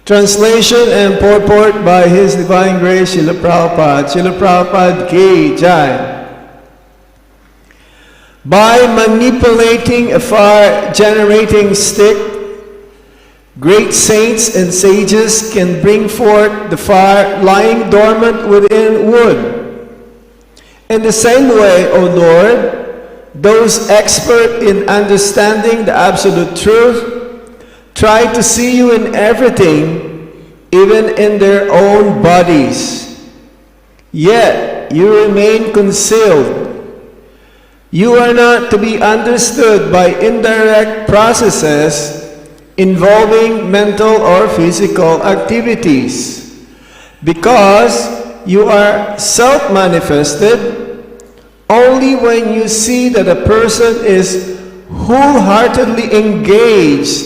Translation and purport by His Divine Grace Srila Prabhupada. Srila Prabhupada Ki Jai. By manipulating a fire-generating stick, great saints and sages can bring forth the fire lying dormant within wood. In the same way, O Lord, those expert in understanding the absolute truth try to see you in everything, even in their own bodies. Yet you remain concealed. You are not to be understood by indirect processes involving mental or physical activities, because you are self-manifested only when you see that a person is wholeheartedly engaged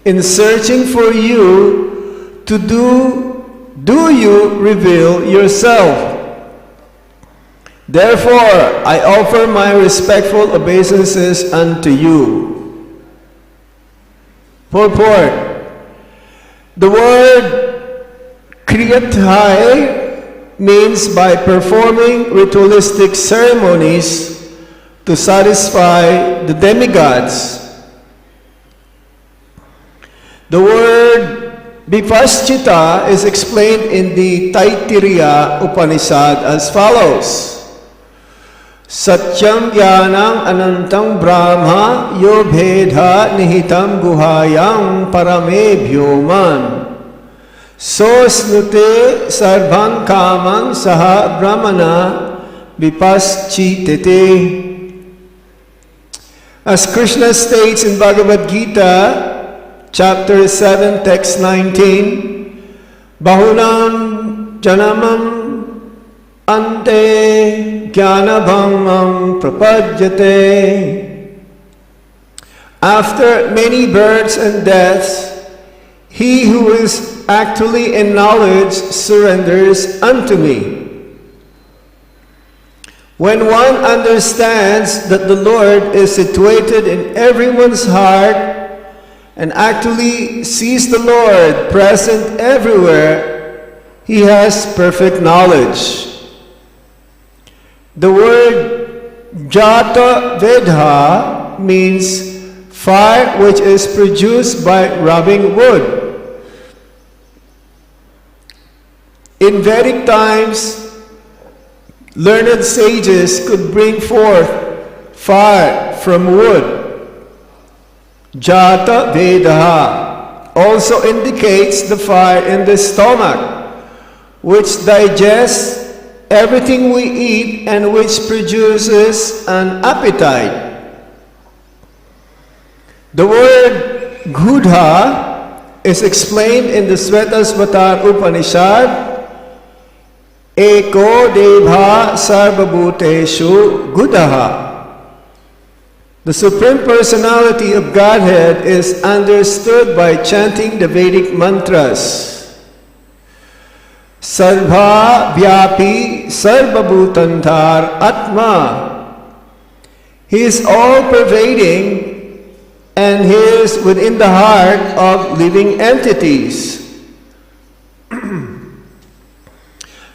in searching for you to do you reveal yourself. Therefore, I offer my respectful obeisances unto you. Purport. The word Kriyathai means by performing ritualistic ceremonies to satisfy the demigods. The word Vipaschita is explained in the Taittiriya Upanishad as follows. Satyam Jnanam Anantam Brahma Yo Bhedha Nihitam Guhayam Parame Bhyoman So Snute Sarvan Kaman Saha Brahmana vipaschitete. As Krishna states in Bhagavad Gita, chapter 7, text 19, Bahunam janamam ante jnanabhamam prapadyate. After many births and deaths, he who is actually in knowledge surrenders unto me. When one understands that the Lord is situated in everyone's heart and actually sees the Lord present everywhere, he has perfect knowledge. The word jata vedha means fire which is produced by rubbing wood. In Vedic times, learned sages could bring forth fire from wood. Jata Vedaha also indicates the fire in the stomach, which digests everything we eat and which produces an appetite. The word Gudha is explained in the Svetasvatar Upanishad. Eko Deva Sarvabhuteshu Gudaha. The Supreme Personality of Godhead is understood by chanting the Vedic mantras. Sarva Vyapi Sarvabhutantar Atma. He is all-pervading and He is within the heart of living entities.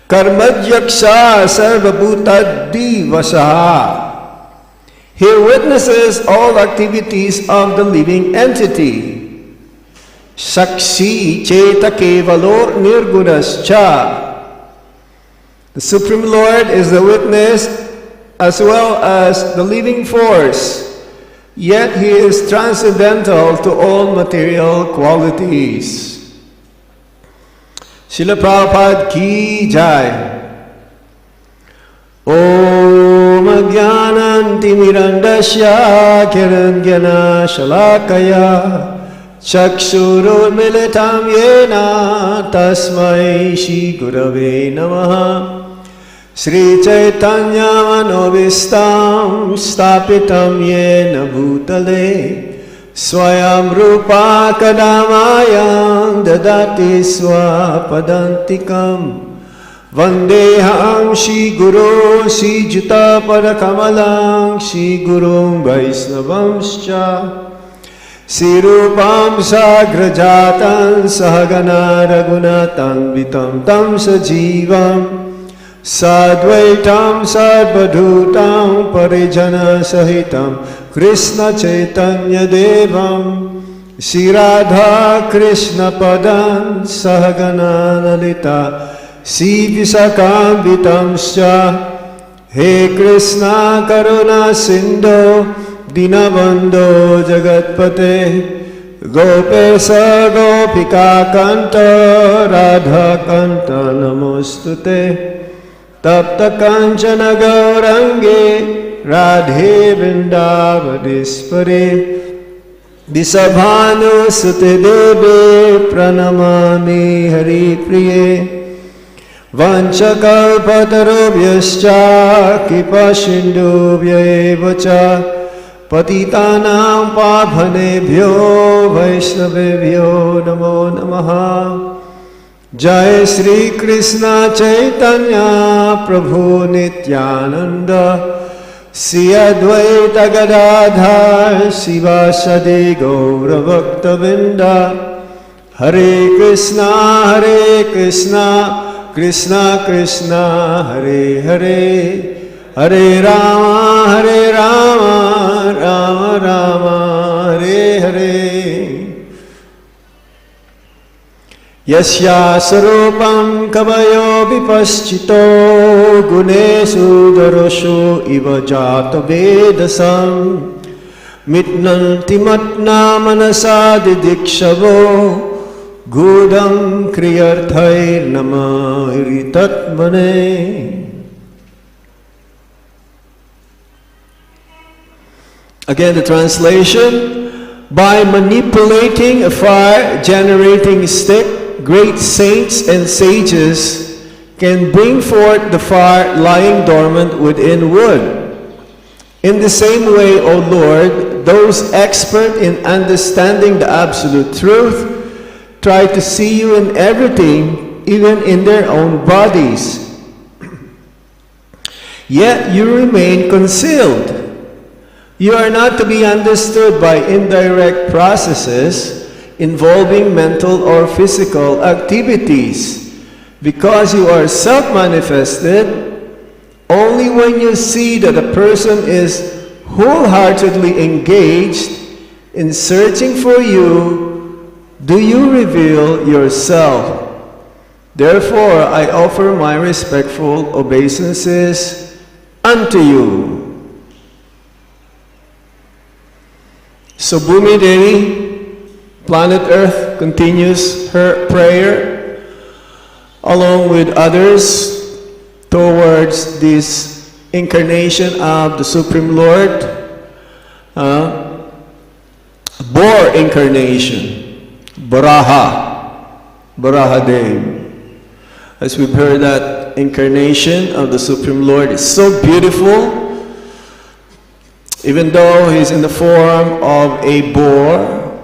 Karmadyaksha sarvabhutaddi vasaha. He witnesses all activities of the living entity. Sakshi cheta kevalor nirgunascha. The Supreme Lord is the witness as well as the living force, yet He is transcendental to all material qualities. Srila Prabhupada ki jai. Om Ajnananti Mirandasya Kiranjana Shalakaya Chakshuru Militam Yena Tasmai Shri Gurave Namaha. Sri Chaitanya Manovistam Stapitam Yena Bhutale Swayam Rupa Kadamayam Dadati Swapadantikam Vandeham Shri Guru Shri Juta Parakamalam Shri Gurum Vaisnavamscha Shri Rupam Sagrajatan Sahagana Raghunatan Vitam Tam Sajivam Sadvaitam Sadvadhutam Parijana Sahitam Krishna Chaitanya Devam Shri Radha Krishna Padan Sahagana Lalita Shri Visakam Vitamscha. He Krishna Karuna Sindhu Dinabandho Jagatpate Gopesa Gopika Kanta Radha Kanta Namostute Tapta Kanchana Gaurange Radhe Vrindavadispare Disabhanu Sute Deve Pranamami Hari Priye Vanchakalpatarobhyascha Kipashindubhya evacha Patitanam Pabhanebhyo Vaishnavebhyo Namo Namaha. Jai Shri Krishna Chaitanya Prabhu Nityananda Shri Advaita Gadadhar Sivasadi Gaura Bhaktavinda. Hare Krishna Krishna Krishna Hare Hare Hare Rama Rama Rama Hare Hare. Yasya sarupam kavayo vipaschito gunesu darosho iva jata vedasam mitnanti matna manasa didikshavo gudam kriyarthair nama iritatmane. Again, the translation: by manipulating a fire-generating stick, great saints and sages can bring forth the fire lying dormant within wood. In the same way, O Lord, those expert in understanding the absolute truth try to see you in everything, even in their own bodies. Yet you remain concealed. You are not to be understood by indirect processes involving mental or physical activities, because you are self-manifested. Only when you see that a person is wholeheartedly engaged in searching for you, do you reveal yourself. Therefore, I offer my respectful obeisances unto you. So Bhumi Devi, planet Earth, continues her prayer along with others towards this incarnation of the Supreme Lord, Boar incarnation, Baraha Dev. As we've heard, that incarnation of the Supreme Lord is so beautiful. Even though he's in the form of a boar,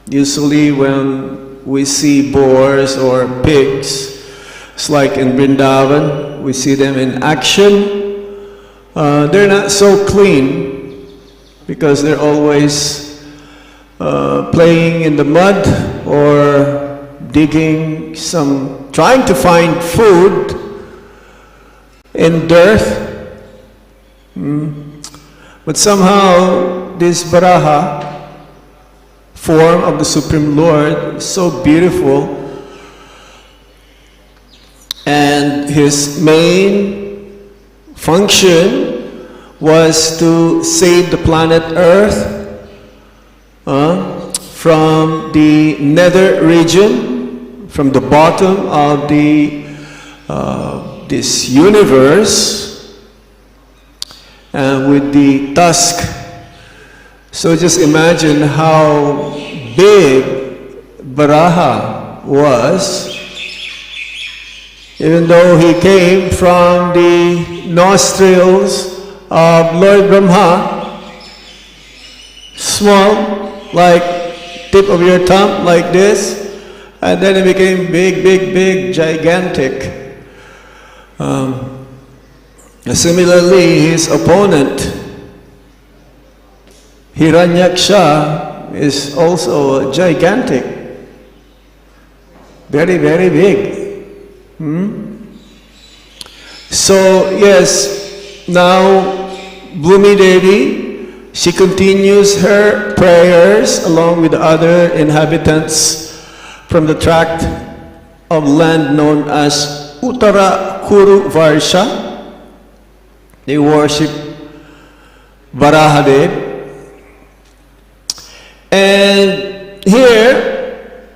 usually when we see boars or pigs, it's like in Vrindavan, we see them in action. They're not so clean because they're always playing in the mud or digging trying to find food in dirt. But somehow this Baraha form of the Supreme Lord is so beautiful. And his main function was to save the planet Earth from the nether region, from the bottom of this universe, and with the tusk. So just imagine how big Baraha was. Even though he came from the nostrils of Lord Brahma, small, like tip of your thumb, like this, and then he became big, gigantic. Similarly, his opponent, Hiranyaksha, is also gigantic, very big. So yes, now Bhumi Devi, she continues her prayers along with other inhabitants from the tract of land known as Uttara Kuru Varsha. They worship Varahadev. And here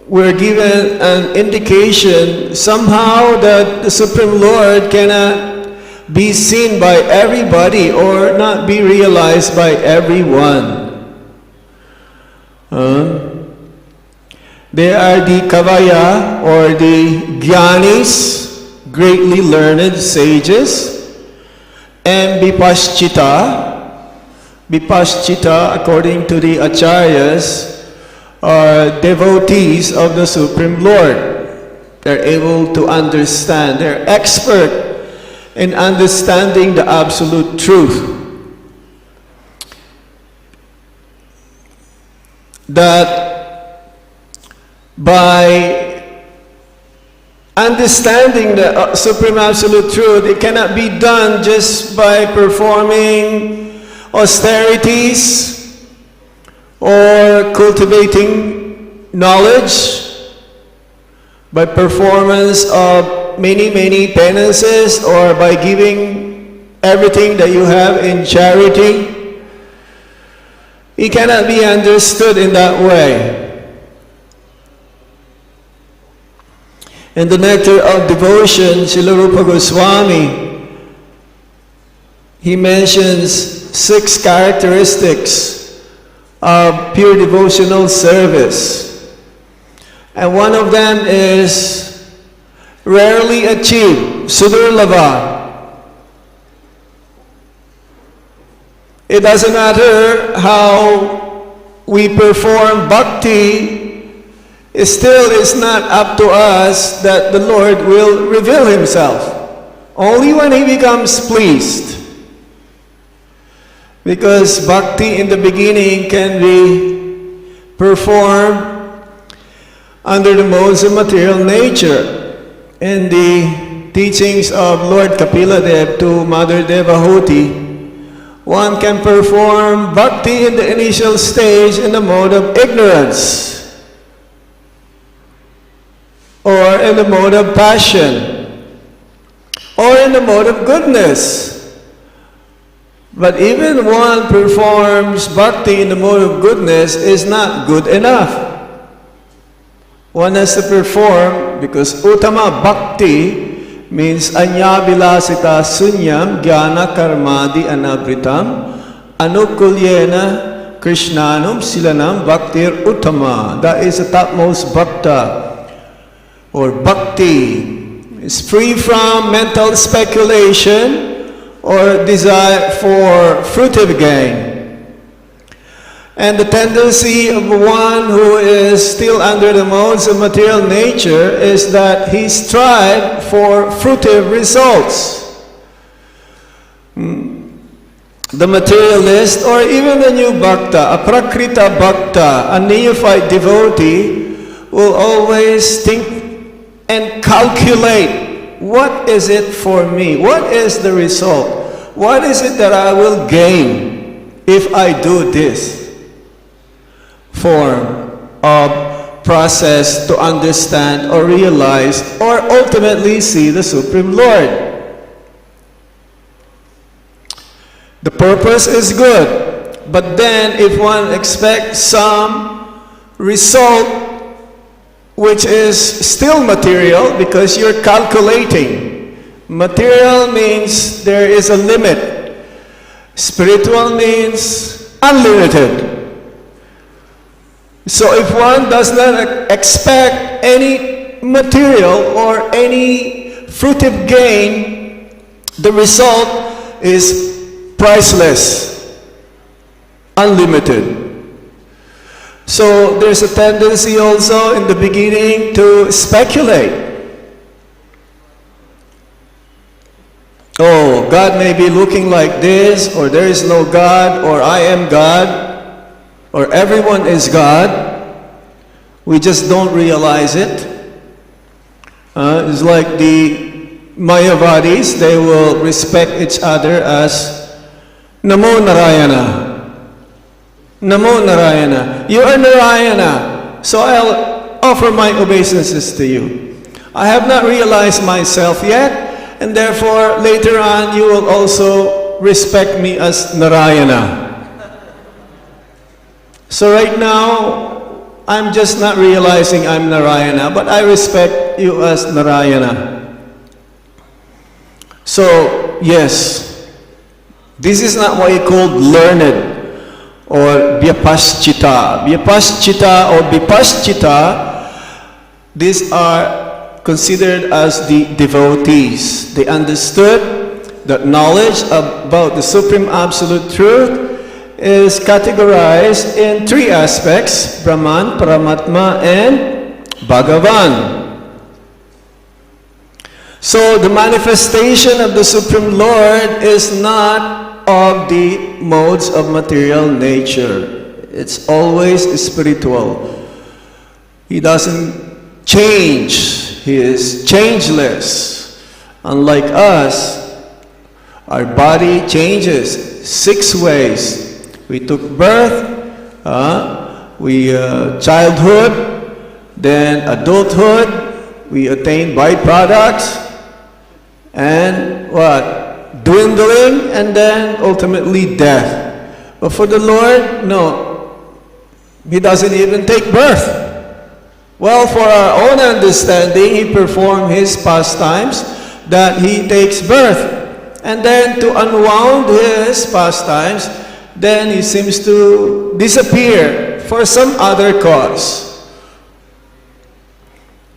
we're given an indication somehow that the Supreme Lord cannot be seen by everybody or not be realized by everyone. They are the Kavaya or the Gyanis, greatly learned sages, and Vipaschita. Vipaschita, according to the Acharyas, are devotees of the Supreme Lord. They're able to understand. They're expert in understanding the absolute truth. That by understanding the Supreme Absolute Truth, it cannot be done just by performing austerities or cultivating knowledge, by performance of many penances, or by giving everything that you have in charity. It cannot be understood in that way. In the Nectar of Devotion, Srila Rupa Goswami, he mentions 6 characteristics of pure devotional service. And one of them is rarely achieved, sudurlava. It doesn't matter how we perform bhakti, it still is not up to us that the Lord will reveal Himself. Only when He becomes pleased. Because bhakti in the beginning can be performed under the modes of material nature. In the teachings of Lord Kapila to Mother Devahuti, one can perform bhakti in the initial stage in the mode of ignorance or in the mode of passion or in the mode of goodness. But even one performs bhakti in the mode of goodness is not good enough. One has to perform, because uttama bhakti means anyabilasita sunyam jnana karmadi anavritam anukulyena krishnanum silanam bhaktir uttama. That is the topmost bhakta or bhakti. It's free from mental speculation or desire for fruitive gain. And the tendency of one who is still under the modes of material nature is that he strives for fruitive results. The materialist, or even the new bhakta, a prakrita bhakta, a neophyte devotee, will always think and calculate, what is it for me? What is the result? What is it that I will gain if I do this form of process to understand or realize or ultimately see the Supreme Lord? The purpose is good, but then if one expects some result which is still material, because you're calculating. Material means there is a limit. Spiritual means unlimited. So if one does not expect any material or any fruitive gain, the result is priceless, unlimited. So there's a tendency also in the beginning to speculate. Oh, God may be looking like this, or there is no God, or I am God, or everyone is God. We just don't realize it. It's like the Mayavadis, they will respect each other as Namo Narayana. Namo Narayana. You are Narayana, so I'll offer my obeisances to you. I have not realized myself yet, and therefore later on you will also respect me as Narayana. So right now, I'm just not realizing I'm Narayana, but I respect you as Narayana. So, yes, this is not what you call learned or vyapaschita. Vyapaschita or vipaschita, these are considered as the devotees. They understood that knowledge about the Supreme Absolute Truth is categorized in 3 aspects: Brahman, Paramatma, and Bhagavan. So the manifestation of the Supreme Lord is not of the modes of material nature. It's always spiritual. He doesn't change. He is changeless. Unlike us, our body changes 6 ways. We took birth, childhood, then adulthood, we attain byproducts, and what? Dwindling, and then ultimately death. But for the Lord, no. He doesn't even take birth. Well, for our own understanding, He performed His pastimes that He takes birth. and then to unwound his pastimes, then he seems to disappear for some other cause.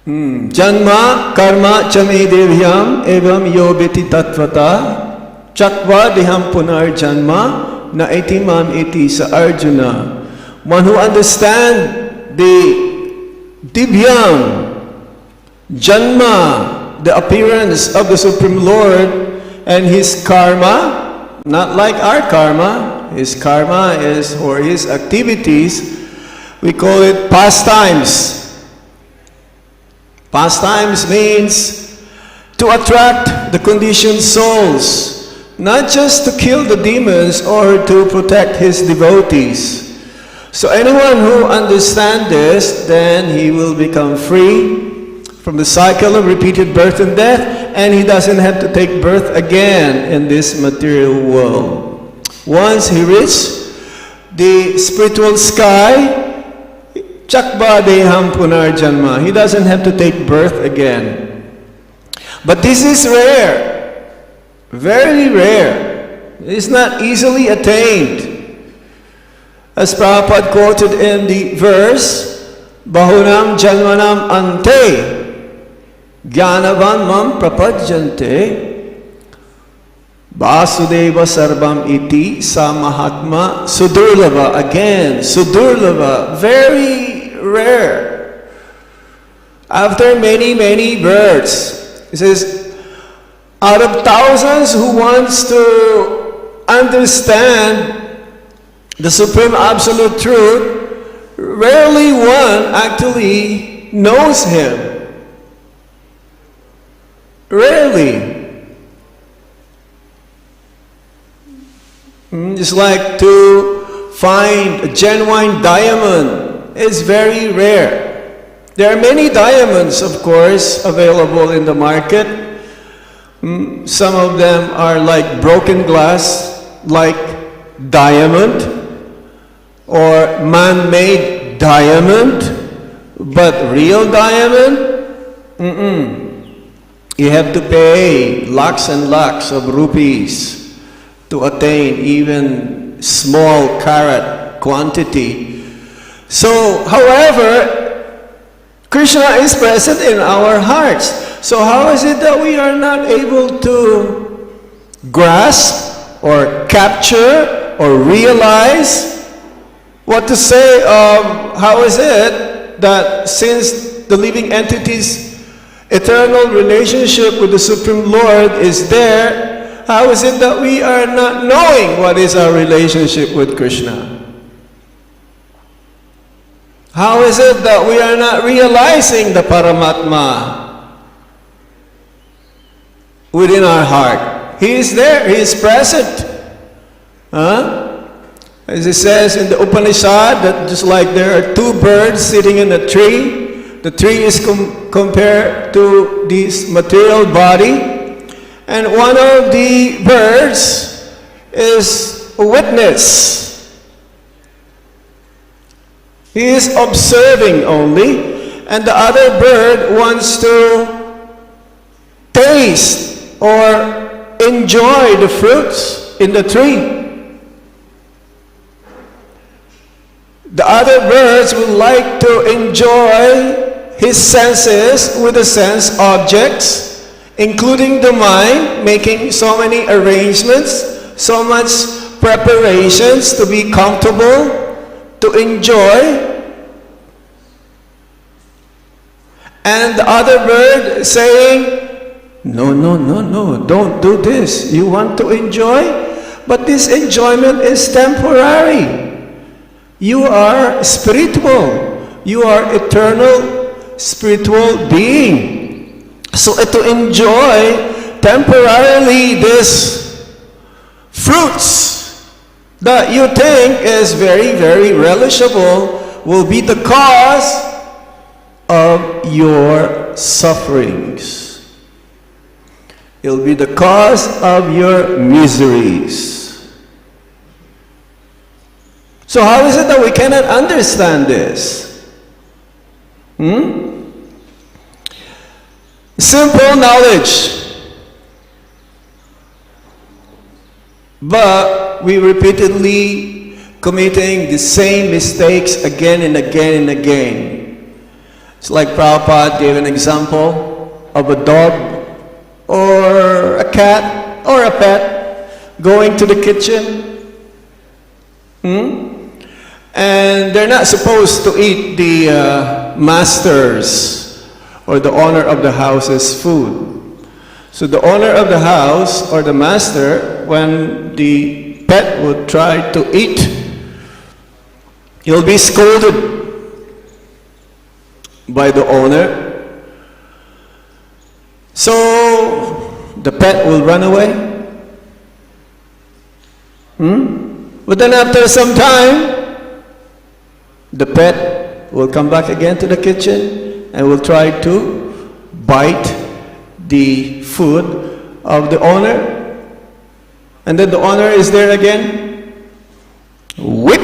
Janma karma chame devyam evam yobiti tatvata chakva deham punar janma na etimam eti sa Arjuna. One who understands the divyam, janma, the appearance of the Supreme Lord, and his karma, not like our karma. His karma is, or his activities, we call it pastimes. Pastimes means to attract the conditioned souls, not just to kill the demons or to protect his devotees. So anyone who understands this, then he will become free from the cycle of repeated birth and death, and he doesn't have to take birth again in this material world. Once he reaches the spiritual sky, Chakba deham punar janma. He doesn't have to take birth again. But this is rare. Very rare. It's not easily attained. As Prabhupada quoted in the verse, Bahunam janmanam ante Gyanavan mam prapadjante Vasudeva sarvam iti sa mahatma sudurlava. Again, sudurlava, very rare. After many, many births, it says, out of thousands who wants to understand the Supreme Absolute Truth, rarely one actually knows Him. Rarely. It's like to find a genuine diamond is very rare. There are many diamonds, of course, available in the market. Some of them are like broken glass, like diamond, or man-made diamond, but real diamond, you have to pay lakhs and lakhs of rupees to attain even small carat quantity. So, however, Krishna is present in our hearts. So how is it that we are not able to grasp or capture or realize what to say of how is it that since the living entity's eternal relationship with the Supreme Lord is there, how is it that we are not knowing what is our relationship with Krishna? How is it that we are not realizing the Paramatma within our heart? He is there, He is present. As it says in the Upanishad, that just like there are two birds sitting in a tree, the tree is compared to this material body, and one of the birds is a witness. He is observing only, and the other bird wants to taste or enjoy the fruits in the tree. The other birds would like to enjoy his senses with the sense objects, including the mind, making so many arrangements, so much preparations to be comfortable, to enjoy. And the other bird saying, no, don't do this. You want to enjoy? But this enjoyment is temporary. You are spiritual. You are eternal spiritual being. So to enjoy temporarily this fruits that you think is very, very relishable will be the cause of your sufferings. It will be the cause of your miseries. So how is it that we cannot understand this? Simple knowledge. but we repeatedly committing the same mistakes again and again and again. It's like Prabhupada gave an example of a dog or a cat or a pet going to the kitchen. And they're not supposed to eat the master's or the owner of the house's food. So the owner of the house or the master, when the pet would try to eat, he'll be scolded by the owner. So the pet will run away. But then after some time, the pet will come back again to the kitchen and will try to bite the food of the owner. And then the owner is there again, whip,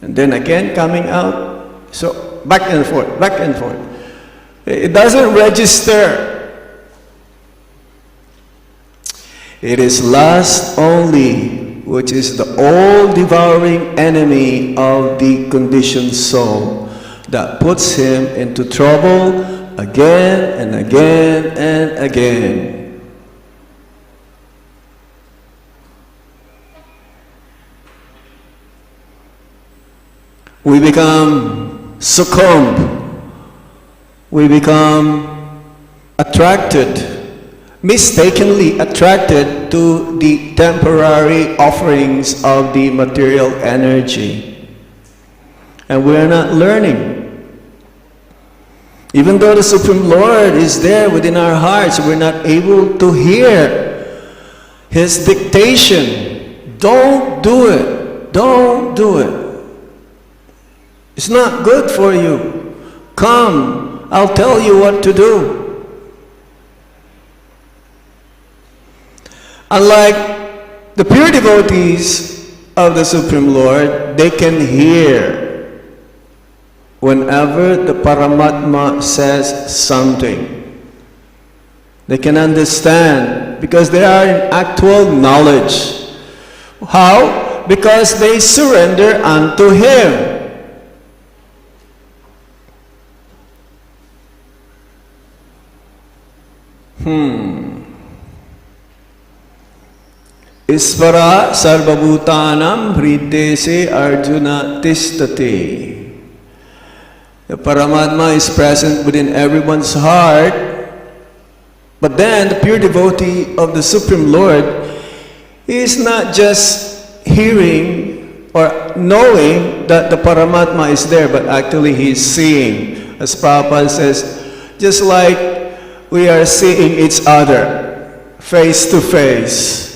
and then again coming out. So back and forth, back and forth. It doesn't register. It is lust only, which is the all-devouring enemy of the conditioned soul, that puts him into trouble again and again and again. We become succumbed. We become attracted, mistakenly attracted to the temporary offerings of the material energy. And we are not learning. Even though the Supreme Lord is there within our hearts, we're not able to hear His dictation. Don't do it. Don't do it. It's not good for you. Come, I'll tell you what to do. Unlike the pure devotees of the Supreme Lord, they can hear whenever the Paramatma says something. They can understand because they are in actual knowledge. How? Because they surrender unto Him. Isvara sarvabhutanam hridese Arjuna tistate. The Paramatma is present within everyone's heart, but then the pure devotee of the Supreme Lord is not just hearing or knowing that the Paramatma is there, but actually he is seeing. As Prabhupada says, just like we are seeing each other face to face.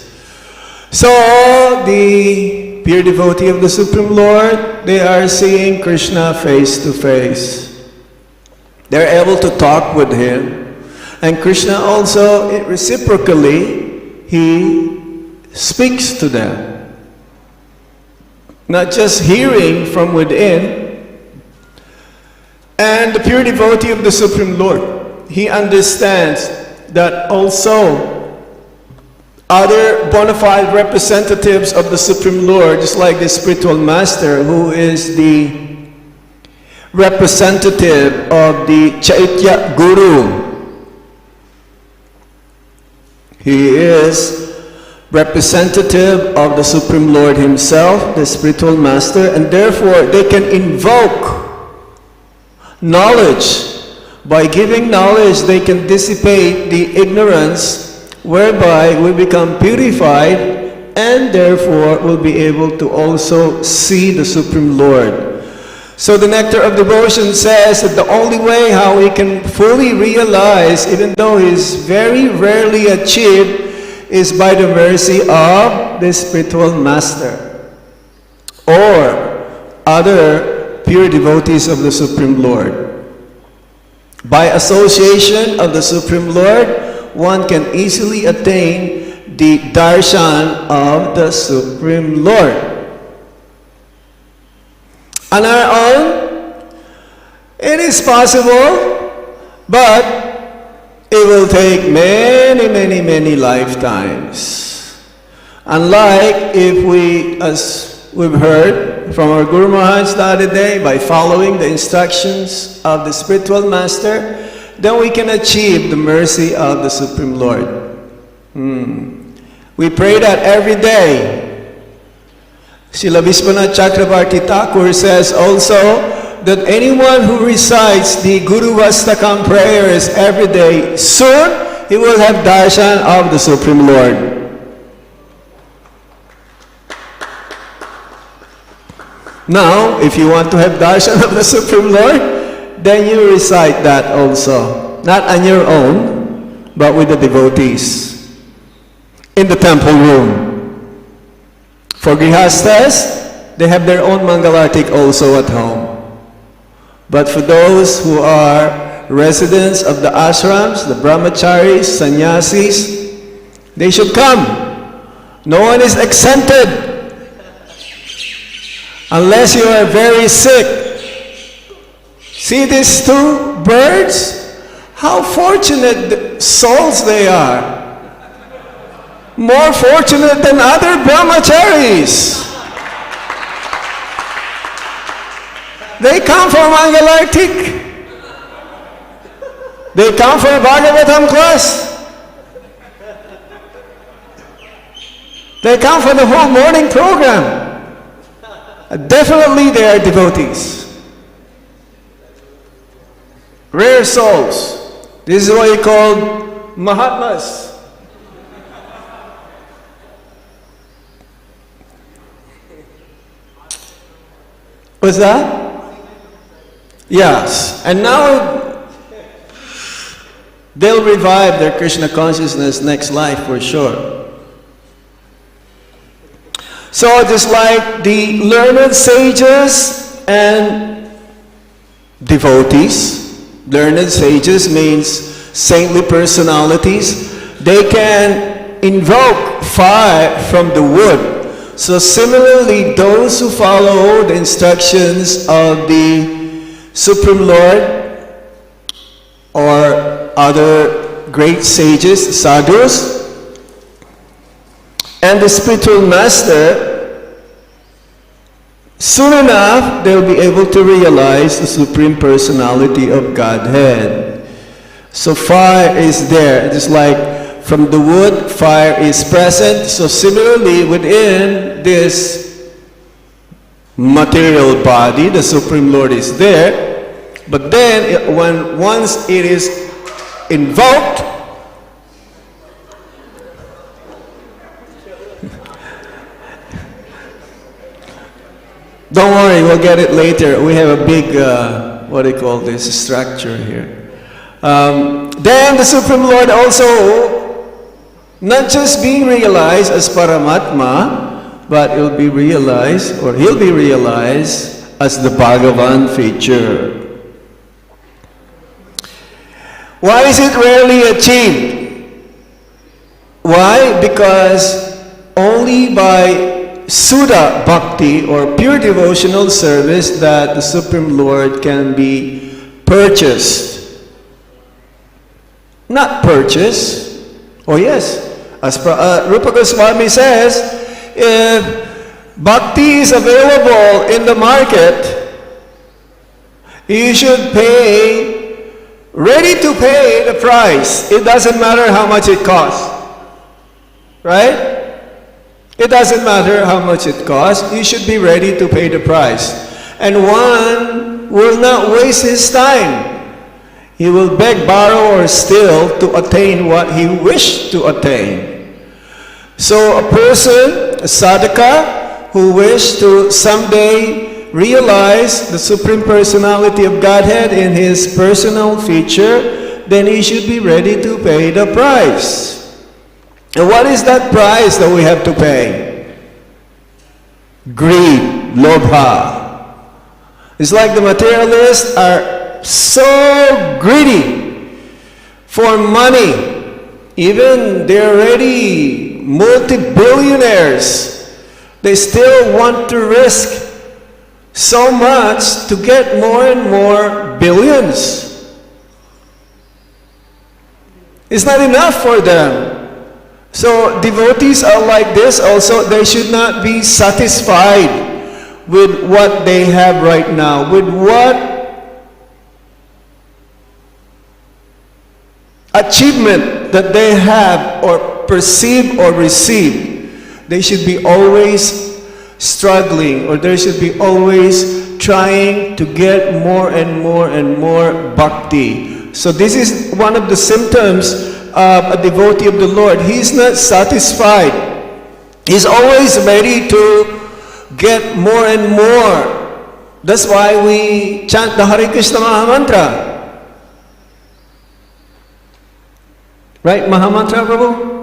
So, the pure devotee of the Supreme Lord, they are seeing Krishna face to face. They're able to talk with Him. And Krishna also, reciprocally, He speaks to them. Not just hearing from within. And the pure devotee of the Supreme Lord, he understands that also other bona fide representatives of the Supreme Lord, just like the spiritual master who is the representative of the Chaitya Guru. He is representative of the Supreme Lord himself, the spiritual master, and therefore they can invoke knowledge. By giving knowledge, they can dissipate the ignorance whereby we become purified and therefore will be able to also see the Supreme Lord. So the Nectar of Devotion says that the only way how we can fully realize, even though it is very rarely achieved, is by the mercy of the spiritual master or other pure devotees of the Supreme Lord. By association of the Supreme Lord, one can easily attain the darshan of the Supreme Lord. On our own, it is possible, but it will take many, many, many lifetimes. Unlike if we, as we've heard from our Guru Maharaj the other day, by following the instructions of the spiritual master, then we can achieve the mercy of the Supreme Lord. We pray that every day. Srila Vishwanath Chakravarti Thakur says also that anyone who recites the Guru Vastakam prayers every day, soon he will have darshan of the Supreme Lord. Now, if you want to have darshan of the Supreme Lord, then you recite that also. Not on your own, but with the devotees in the temple room. For Grihasthas, they have their own Mangalartik also at home. But for those who are residents of the ashrams, the brahmacharis, sannyasis, they should come. No one is exempted. Unless you are very sick. See these two birds? How fortunate souls they are. More fortunate than other brahmacharis. They come for Mangalartik. They come for a Bhagavatam class. They come for the whole morning program. Definitely they are devotees. Rare souls. This is what you call Mahatmas. What's that? Yes. And now they'll revive their Krishna consciousness next life for sure. So just like the learned sages and devotees, learned sages means saintly personalities, they can invoke fire from the wood. So similarly, those who follow the instructions of the Supreme Lord or other great sages, sadhus, and the spiritual master, soon enough they'll be able to realize the Supreme Personality of Godhead. So fire is there, just like from the wood fire is present. So similarly within this material body, the Supreme Lord is there. But then once it is invoked, don't worry, we'll get it later. We have a big, what do you call this, structure here. Then the Supreme Lord also, not just being realized as Paramatma, but he'll be realized as the Bhagavan feature. Why is it rarely achieved? Why? Because only by Suddha Bhakti or pure devotional service that the Supreme Lord can be purchased. Not purchased. Oh yes, as Rupa Goswami says, if Bhakti is available in the market, you should pay, ready to pay the price. It doesn't matter how much it costs. Right? It doesn't matter how much it costs, you should be ready to pay the price. And one will not waste his time. He will beg, borrow, or steal to attain what he wished to attain. So a person, a sadhaka, who wishes to someday realize the Supreme Personality of Godhead in his personal feature, then he should be ready to pay the price. And what is that price that we have to pay? Greed, lobha. It's like the materialists are so greedy for money. Even they're already multi-billionaires. They still want to risk so much to get more and more billions. It's not enough for them. So devotees are like this also. They should not be satisfied with what they have right now, with what achievement that they have or perceive or receive. They should be always struggling, or they should be always trying to get more and more and more bhakti. So this is one of the symptoms of a devotee of the Lord. He's not satisfied. He's always ready to get more and more. That's why we chant the Hare Krishna Maha Mantra. Right, Maha Mantra, Prabhu?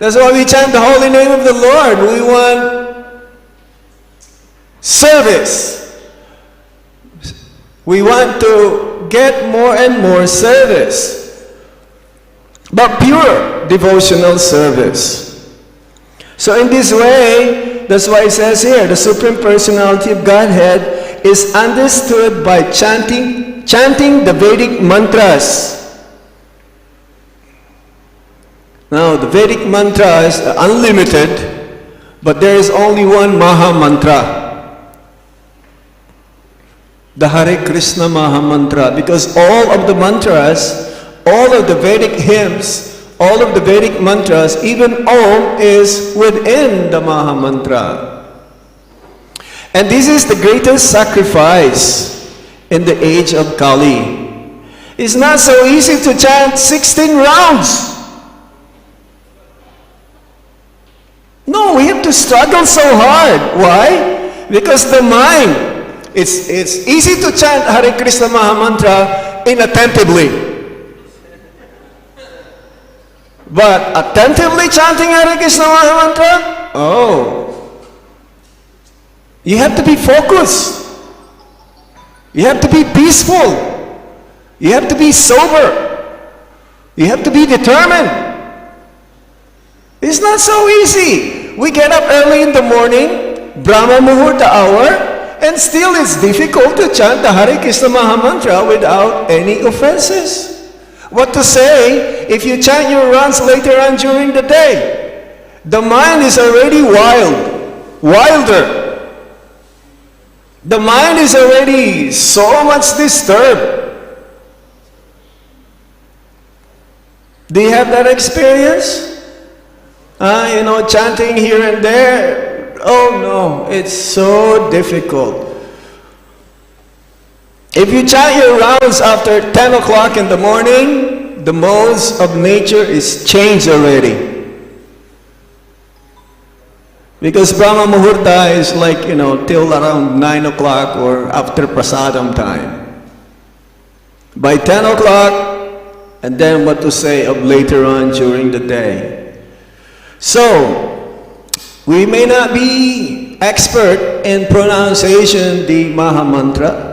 That's why we chant the holy name of the Lord. We want service. We want to get more and more service, but pure devotional service. So in this way, that's why it says here, the Supreme Personality of Godhead is understood by chanting the Vedic mantras. Now the Vedic mantras are unlimited, but there is only one Maha Mantra. The Hare Krishna Maha Mantra, because all of the mantras, all of the Vedic hymns, all of the Vedic mantras, even Om is within the Maha Mantra. And this is the greatest sacrifice in the age of Kali. It's not so easy to chant 16 rounds. No, we have to struggle so hard. Why? Because the mind, it's easy to chant Hare Krishna Maha Mantra inattentively. But attentively chanting Hare Krishna Maha Mantra, oh, you have to be focused. You have to be peaceful. You have to be sober. You have to be determined. It's not so easy. We get up early in the morning, Brahma Muhurta hour, and still it's difficult to chant the Hare Krishna Maha Mantra without any offenses. What to say if you chant your rounds later on during the day? The mind is already wilder. The mind is already so much disturbed. Do you have that experience? Chanting here and there. Oh no, it's so difficult. If you chant your rounds after 10 o'clock in the morning, the modes of nature is changed already. Because Brahma Muhurta is like, till around 9 o'clock or after prasadam time. By 10 o'clock, and then what to say of later on during the day. So, we may not be expert in pronunciation the Maha Mantra,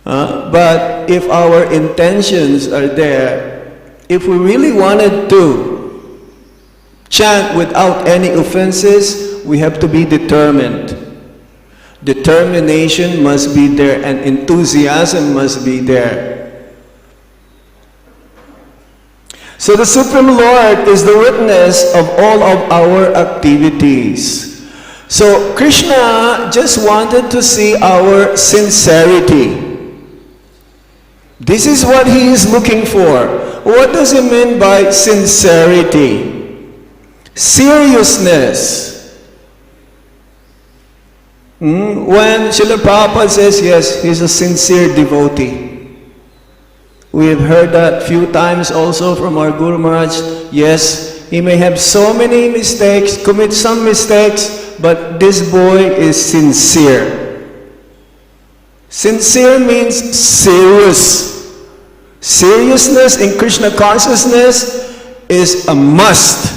but if our intentions are there, if we really wanted to chant without any offenses, we have to be determined. Determination must be there and enthusiasm must be there. So the Supreme Lord is the witness of all of our activities. So Krishna just wanted to see our sincerity. This is what he is looking for. What does he mean by sincerity? Seriousness. When Srila Prabhupada says, yes, he's a sincere devotee. We have heard that few times also from our Guru Maharaj. Yes, he may have so many mistakes, commit some mistakes, but this boy is sincere. Sincere means serious. Seriousness in Krishna consciousness is a must.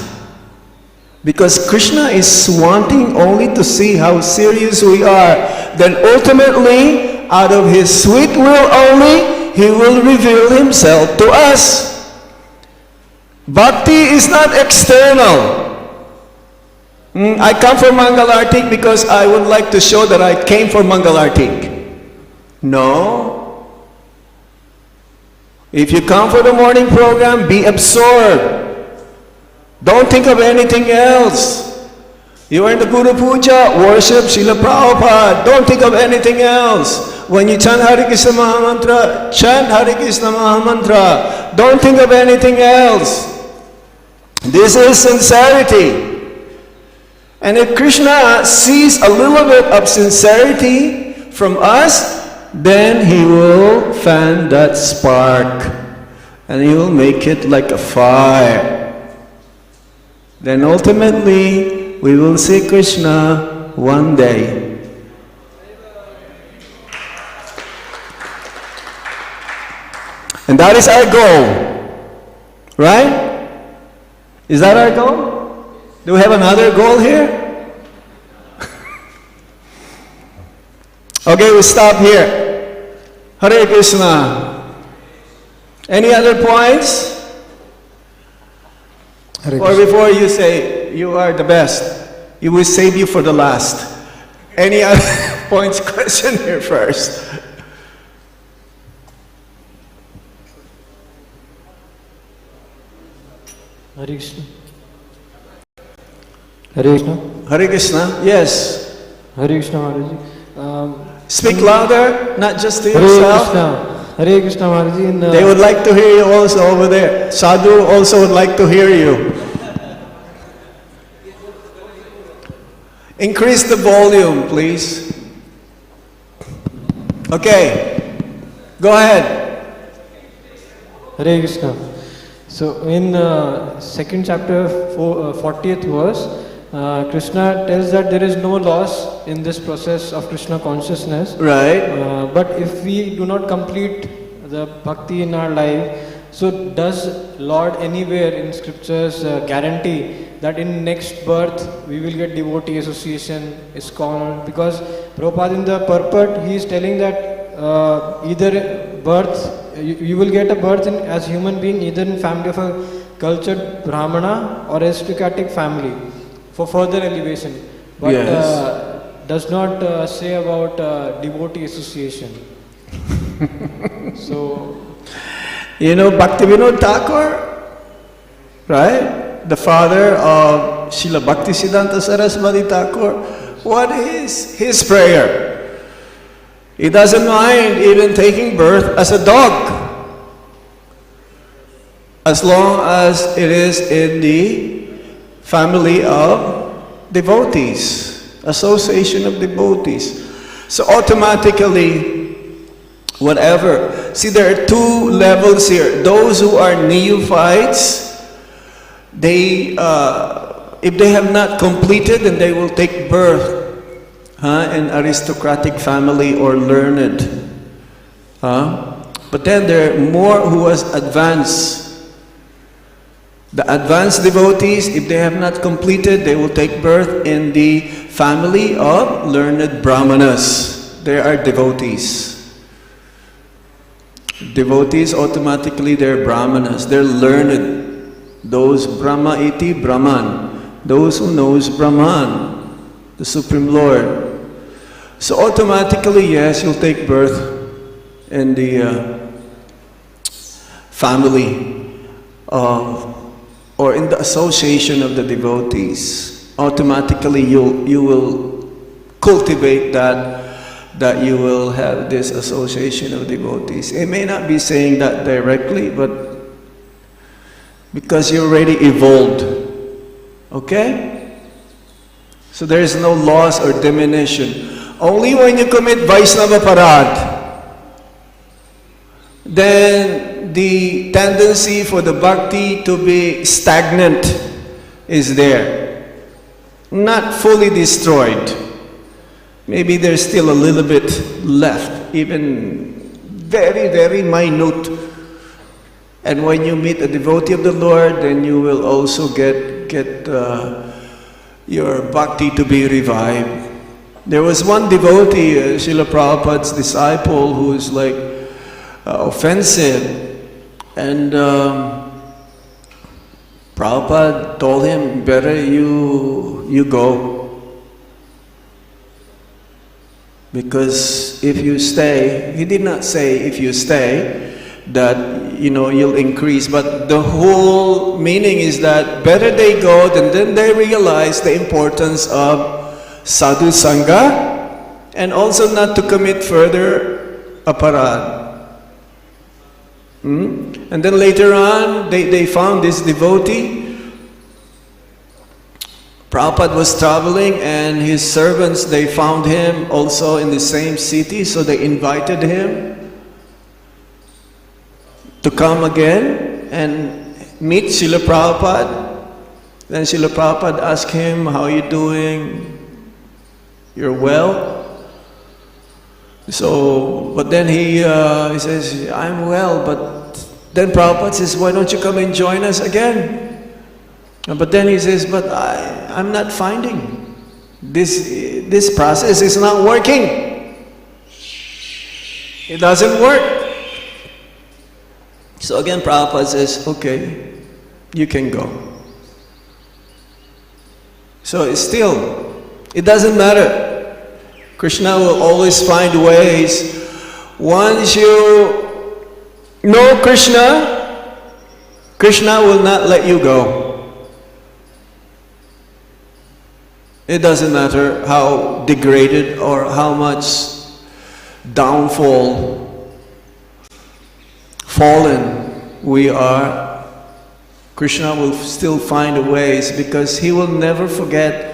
Because Krishna is wanting only to see how serious we are. Then ultimately, out of his sweet will only, he will reveal himself to us. Bhakti is not external. I come for Mangalartik because I would like to show that I came for Mangalartik. No. If you come for the morning program, be absorbed. Don't think of anything else. You are in the Guru Puja, worship Srila Prabhupada. Don't think of anything else. When you chant Hare Krishna Mahamantra, chant Hare Krishna Mahamantra. Don't think of anything else. This is sincerity. And if Krishna sees a little bit of sincerity from us, then he will fan that spark. And he will make it like a fire. Then ultimately, we will see Krishna one day. And that is our goal. Right? Is that our goal? Do we have another goal here? Okay, we stop here. Hare Krishna. Any other points? Hare Or Krishna. before you say, you are the best, we will save you for the last. Any other points, question here first? Hare Krishna. Hare Krishna. Hare Krishna, yes. Hare Krishna Maharaj. Speak louder, not just to Hare yourself. Krishna. Hare Krishna Maharaj. They would like to hear you also over there. Sadhu also would like to hear you. Increase the volume, please. Okay, go ahead. Hare Krishna. So in second chapter, 40th verse, Krishna tells that there is no loss in this process of Krishna consciousness. Right. But if we do not complete the bhakti in our life, so does Lord anywhere in scriptures guarantee that in next birth we will get devotee association, Iskcon? Because Prabhupada in the purport, he is telling that either birth, you will get a birth as human being either in family of a cultured Brahmana or aristocratic family for further elevation. But Yes. does not say about devotee association. So, You know Bhaktivinoda Thakur, right? The father of Srila Bhaktisiddhanta Saraswati Thakur. What is his prayer? He doesn't mind even taking birth as a dog, as long as it is in the family of devotees, association of devotees. So automatically, whatever. See, there are two levels here. Those who are neophytes, they, if they have not completed, then they will take birth in aristocratic family or learned. But then there are more who has advanced. The advanced devotees, if they have not completed, they will take birth in the family of learned brahmanas. They are devotees. Devotees, automatically they're brahmanas, they're learned. Those Brahma iti Brahman, those who knows Brahman, the Supreme Lord. So automatically, yes, you'll take birth in the family of, or in the association of the devotees. Automatically you will cultivate that you will have this association of devotees. It may not be saying that directly, but because you're already evolved. Okay? So there is no loss or diminution. Only when you commit Vaishnava Parad, then the tendency for the bhakti to be stagnant is there. Not fully destroyed. Maybe there's still a little bit left, even very, very minute. And when you meet a devotee of the Lord, then you will also get your bhakti to be revived. There was one devotee, Srila Prabhupada's disciple, who is like offensive. And Prabhupada told him, better you go. Because if you stay, he did not say if you stay, that you'll increase. But the whole meaning is that better they go, then they realize the importance of sadhu sangha, and also not to commit further aparad. And then later on, they found this devotee. Prabhupada was traveling, and his servants, they found him also in the same city, so they invited him to come again and meet Srila Prabhupada. Then Srila Prabhupada asked him, "How are you doing? You're well?" So, but then he says, "I'm well," but then Prabhupada says, "Why don't you come and join us again?" But then he says, "But I'm not finding. This process is not working. It doesn't work." So again Prabhupada says, "Okay, you can go." So it doesn't matter. Krishna will always find ways. Once you know Krishna, Krishna will not let you go. It doesn't matter how degraded or how much fallen we are, Krishna will still find ways, because he will never forget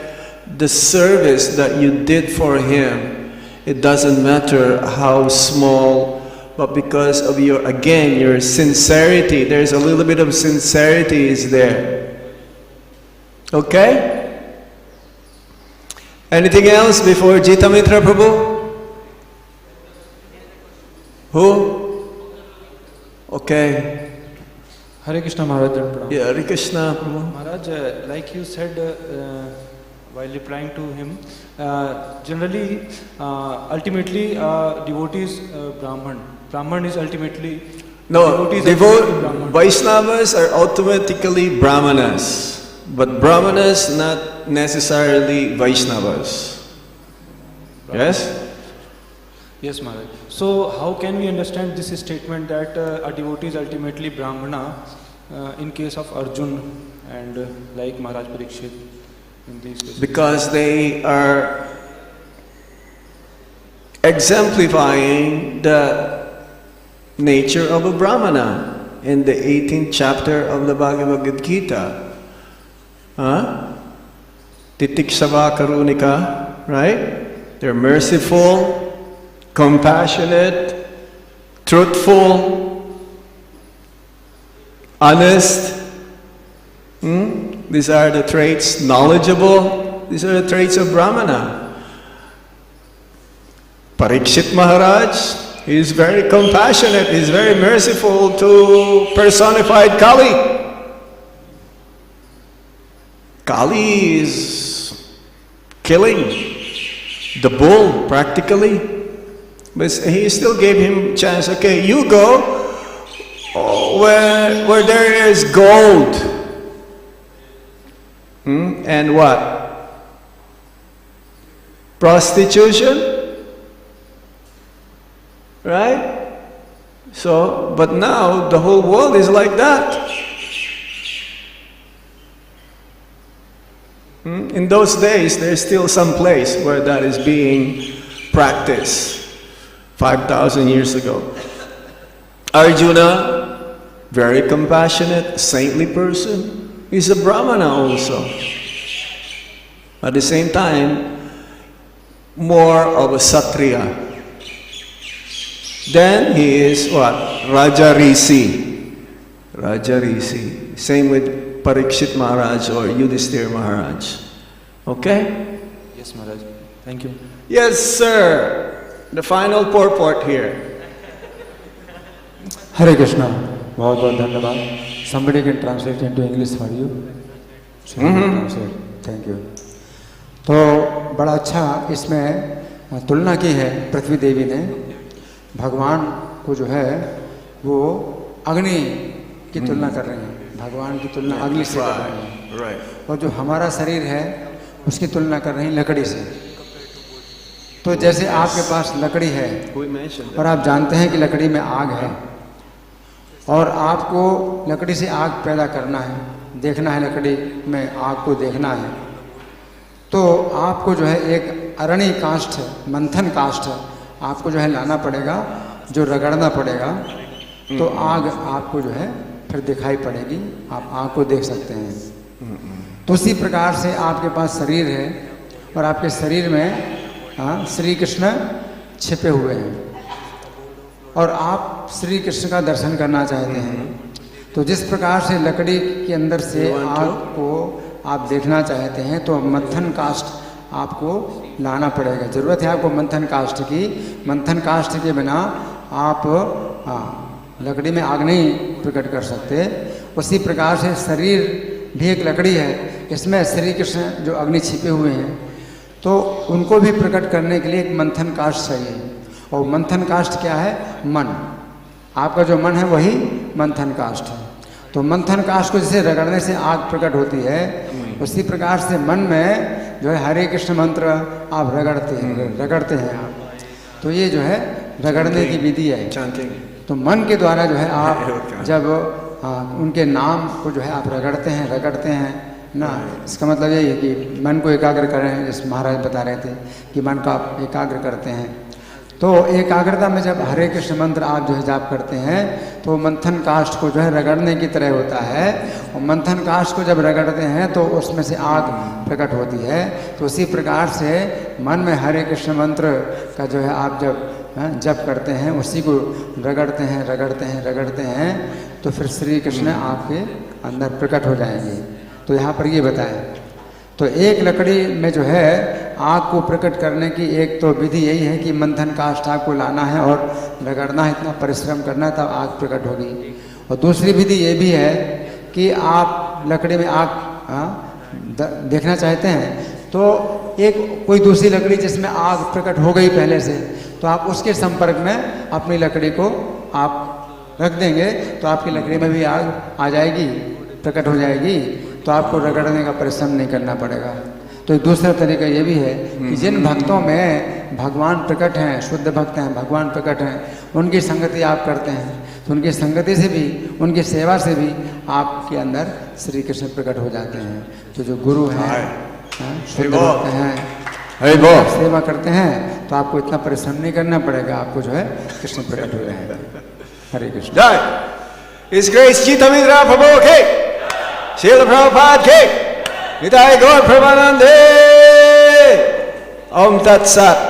the service that you did for him. It doesn't matter how small, but because of your sincerity, there's a little bit of sincerity is there. Okay? Anything else before Jita Mitra Prabhu? Who? Okay. Hare Krishna Maharaj. Yeah, Hare Krishna Prabhu. Maharaj, like you said while replying to him, generally, ultimately, devotee is Brahman. Brahman is ultimately... No, Vaishnavas are automatically Brahmanas. But Brahmanas not necessarily Vaishnavas. Yes? Yes, Maharaj. So how can we understand this statement that a devotee is ultimately Brahmana in case of Arjun and like Maharaj Parikshit in these cases? Because they are exemplifying the nature of a Brahmana in the 18th chapter of the Bhagavad Gita. Titiksava Karunika, right? They're merciful, compassionate, truthful, honest. These are the traits, knowledgeable. These are the traits of Brahmana. Parikshit Maharaj, he is very compassionate, he is very merciful to personified Kali. Kali is killing the bull practically, but he still gave him a chance. Okay, you go where there is gold and what? Prostitution, right? So, but now the whole world is like that. In those days, there's still some place where that is being practiced 5,000 years ago. Arjuna, very compassionate, saintly person. He's a Brahmana also. At the same time, more of a Satriya. Then he is what? Raja Rishi. Raja Rishi. Same with Parikshit Maharaj or Yudhishthira Maharaj. Okay? Yes, Maharaj. Thank you. Yes, sir. The final purport here. Hare Krishna. बहुत बहुत धन्यवाद. Somebody can translate into English for you. Translate. Thank you. तो बड़ा अच्छा इसमें तुलना की है पृथ्वी देवी ने. भगवान को जो है वो अग्नि की तुलना कर रहे हैं. भगवान की तुलना अग्नि से कर रहे हैं. और जो हमारा शरीर है उसकी तुलना कर रहे हैं लकड़ी से. तो जैसे आपके पास लकड़ी है और आप जानते हैं कि लकड़ी में आग है, और आपको लकड़ी से आग पैदा करना है, देखना है लकड़ी में आग को देखना है, तो आपको जो है एक अरणी काष्ठ है, मंथन काष्ठ है, आपको जो है लाना पड़ेगा, जो रगड़ना पड़ेगा, तो आग आपको जो है फिर दिखाई पड़ेगी, आप आग को देख सकते हैं। तो उसी प्रकार से आपके पास शरीर है और आपके शरीर में श्री कृष्ण छिपे हुए हैं और आप श्री कृष्ण का दर्शन करना चाहते हैं। तो जिस प्रकार से लकड़ी के अंदर से आग को आप देखना चाहते हैं तो मंथन काष्ठ आपको लाना पड़ेगा, ज़रूरत है आपको मंथन काष्ठ की। मंथन काष्ठ के बिना आप लकड़ी में आग नहीं प्रकट कर सकते। उसी प्रकार से शरीर भी एक लकड़ी है, इसमें श्री कृष्ण जो अग्नि छिपे हुए हैं, तो उनको भी प्रकट करने के लिए एक मंथन काष्ठ चाहिए। और मंथन काष्ठ क्या है? मन। आपका जो मन है वही मंथन काष्ठ है। तो मंथन काष्ठ को जैसे रगड़ने से आग प्रकट होती है, उसी प्रकार से मन में जो है हरे कृष्ण मंत्र आप रगड़ते हैं आप। तो ये जो है रगड़ने की विधि है। तो मन के द्वारा जो है आप जब उनके नाम को जो है आप रगड़ते हैं ना, इसका मतलब यही है कि मन को एकाग्र करें। जैसे महाराज बता रहे थे कि मन को आप एकाग्र करते हैं, तो एकाग्रता में जब हरे कृष्ण मंत्र आप जो है जाप करते हैं तो मंथन काष्ठ को जो है रगड़ने की तरह होता है। और मंथन काष्ठ को जब रगड़ते हैं तो उसमें से आग प्रकट होती है। तो उसी प्रकार से मन में हरे कृष्ण मंत्र का जो है आप जब जप करते हैं, उसी को रगड़ते हैं तो फिर श्री कृष्ण आपके अंदर प्रकट हो जाएंगे। तो यहाँ पर ये बताएं, तो एक लकड़ी में जो है आग को प्रकट करने की एक तो विधि यही है कि मंथन काष्ठ आग को लाना है और रगड़ना है, इतना परिश्रम करना है, तब आग प्रकट होगी। और दूसरी विधि ये भी है कि आप लकड़ी में आग देखना चाहते हैं तो एक कोई दूसरी लकड़ी जिसमें आग प्रकट हो गई पहले से, तो आप उसके संपर्क में अपनी लकड़ी को आप रख देंगे तो आपकी लकड़ी में भी आग आ जाएगी, प्रकट हो जाएगी। तो आपको रगड़ने का परिश्रम नहीं करना पड़ेगा। तो दूसरा तरीका ये भी है कि जिन भक्तों में भगवान प्रकट हैं, शुद्ध भक्त हैं, भगवान प्रकट हैं, उनकी संगति आप करते हैं, तो उनकी संगति से भी, उनकी सेवा से भी आपके अंदर श्री कृष्ण प्रकट हो जाते हैं। तो जो गुरु हैं, शुद्ध भक्त हैं, सेवा करते हैं, तो आपको इतना परिश्रम नहीं करना पड़ेगा, आपको जो है कृष्ण प्रकट हो जाएगा। हरे कृष्ण। जय। इस ग्रेस चीतमिद्रा प्रभु के, शील प्रभुपाद के, निताय गौर प्रेमानंदे। ओम तत्सत।